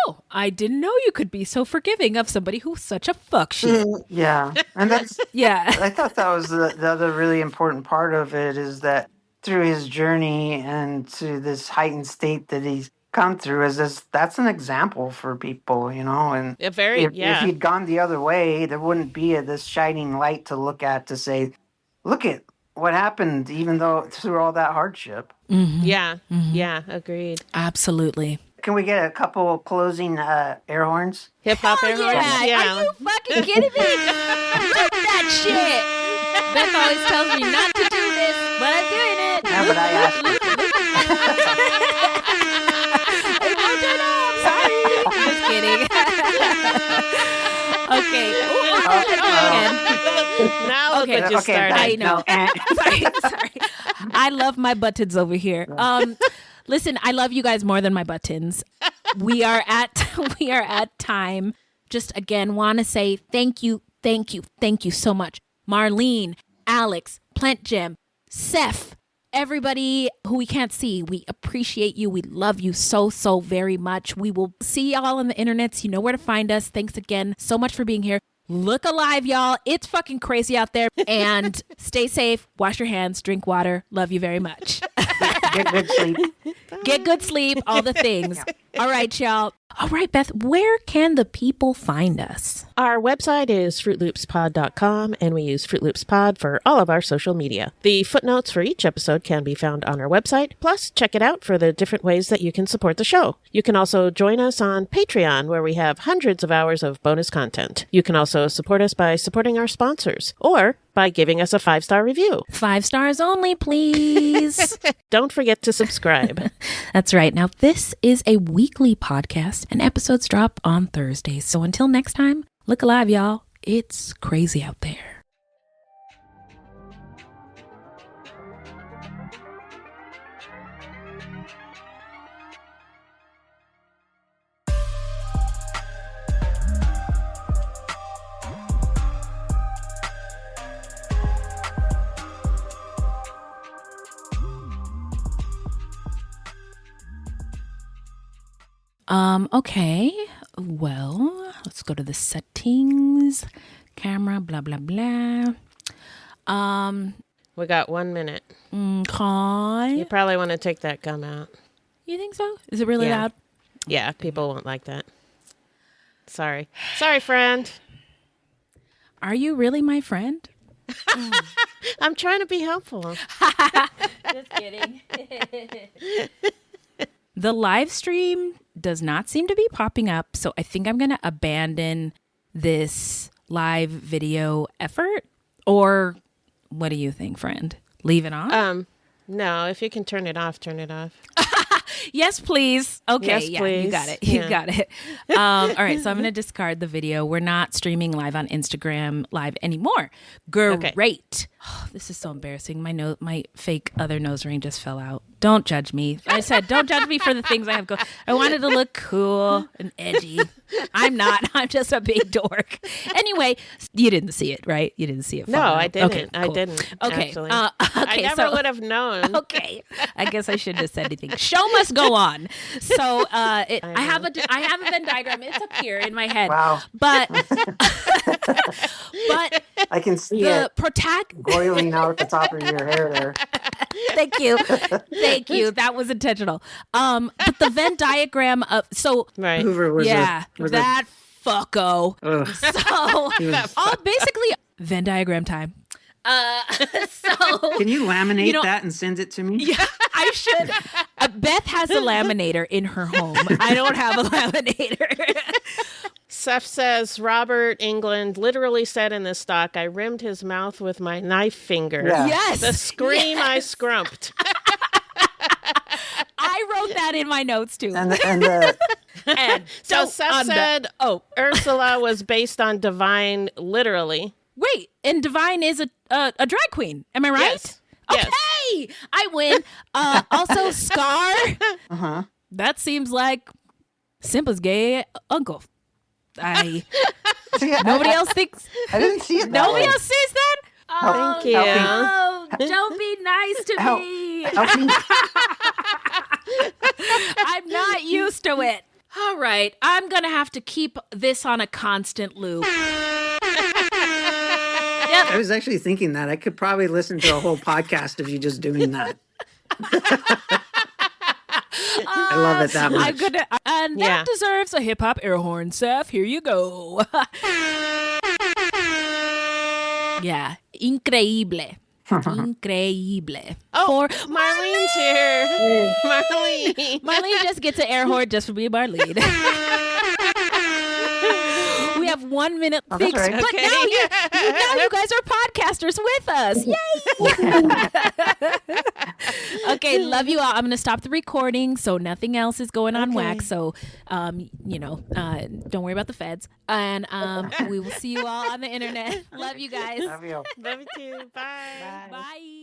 Oh, I didn't know you could be so forgiving of somebody who's such a fuck shit. Yeah. And that's, yeah. I thought that was the other really important part of it, is that through his journey and to this heightened state that he's come through, that's an example for people, and if he'd gone the other way, there wouldn't be this shining light to look at to say, look at what happened, even though through all that hardship. Mm-hmm. Yeah. Mm-hmm. Yeah, agreed. Absolutely. Can we get a couple closing air horns? Hip hop air horns? Yeah. Are you fucking kidding me? Look that shit. Beth always tells me not to do this, but I'm doing it. Yeah, but I asked you. Just kidding. Okay. Now look what you started. I know. Sorry. I love my buttons over here. Listen, I love you guys more than my buttons. We are at time. Just again, want to say thank you so much, Marlene, Alex, Plant Gem, Seth. Everybody who we can't see, we appreciate you. We love you so very much. We will see y'all on the internets. You know where to find us. Thanks again so much for being here. Look alive, y'all. It's fucking crazy out there. And stay safe. Wash your hands. Drink water. Love you very much. Get good sleep. Get good sleep. All the things. All right, y'all. All right, Beth, where can the people find us? Our website is fruitloopspod.com, and we use Fruit Loops Pod for all of our social media. The footnotes for each episode can be found on our website. Plus, check it out for the different ways that you can support the show. You can also join us on Patreon, where we have hundreds of hours of bonus content. You can also support us by supporting our sponsors, or by giving us a 5-star review. 5 stars only, please. Don't forget to subscribe. That's right. Now, this is a weekly podcast, and episodes drop on Thursdays. So until next time, look alive, y'all. It's crazy out there. Okay. Well, let's go to the settings, camera, blah, blah, blah. We got 1 minute. Okay. You probably want to take that gum out. You think so? Is it really loud? Yeah, people won't like that. Sorry, friend. Are you really my friend? I'm trying to be helpful. Just kidding. The live stream does not seem to be popping up, so I think I'm going to abandon this live video effort. Or what do you think, friend? Leave it on? No, if you can turn it off, turn it off. Yes, please. Okay, yes, yeah, please. You got it. Yeah. You got it. All right, so I'm going to discard the video. We're not streaming live on Instagram live anymore. Great. Okay. Oh, this is so embarrassing. My fake other nose ring just fell out. Don't judge me. I said, don't judge me for the things I have going. I wanted to look cool and edgy. I'm not. I'm just a big dork. Anyway, you didn't see it, right? You didn't see it. No, I didn't. Okay, cool. I didn't. Okay. Actually. Okay. I never would have known. Okay. I guess I shouldn't have said anything. Show must go on. So I have a Venn diagram. It's up here in my head. Wow. But I can see the it boiling out the top of your hair there. Thank you. Thank you. That was intentional. But the Venn diagram of right. Hoover was that fucko. So basically Venn diagram time. Can you laminate that and send it to me? Yeah, I should. Beth has a laminator in her home. I don't have a laminator. Seth says, Robert England literally said in this stock, I rimmed his mouth with my knife finger. Yeah. Yes. The scream I scrumped. I wrote that in my notes too. And so Seth said, Ursula was based on Divine literally. Wait, and Divine is a drag queen. Am I right? Yes. Okay, Yes. I win. Also, Scar. Uh-huh. That seems like Simpa's gay uncle. Nobody else thinks. I didn't see it. Nobody else sees that. Thank you. Oh, don't be nice to me. I'm not used to it. All right, I'm gonna have to keep this on a constant loop. I was actually thinking that I could probably listen to a whole podcast of you just doing that. I love it that much. That deserves a hip hop air horn, Seth. Here you go. Yeah, increíble. Increíble. Oh, Marlene's here. Marlene just gets an air horn just for being Marlene. We have 1 minute. Oh, that's right. But Okay. now you guys are podcasters with us. Yay! Okay, love you all. I'm going to stop the recording so nothing else is going on wax. So, don't worry about the feds. And we will see you all on the internet. Love you guys. Love you. Love you too. Bye. Bye.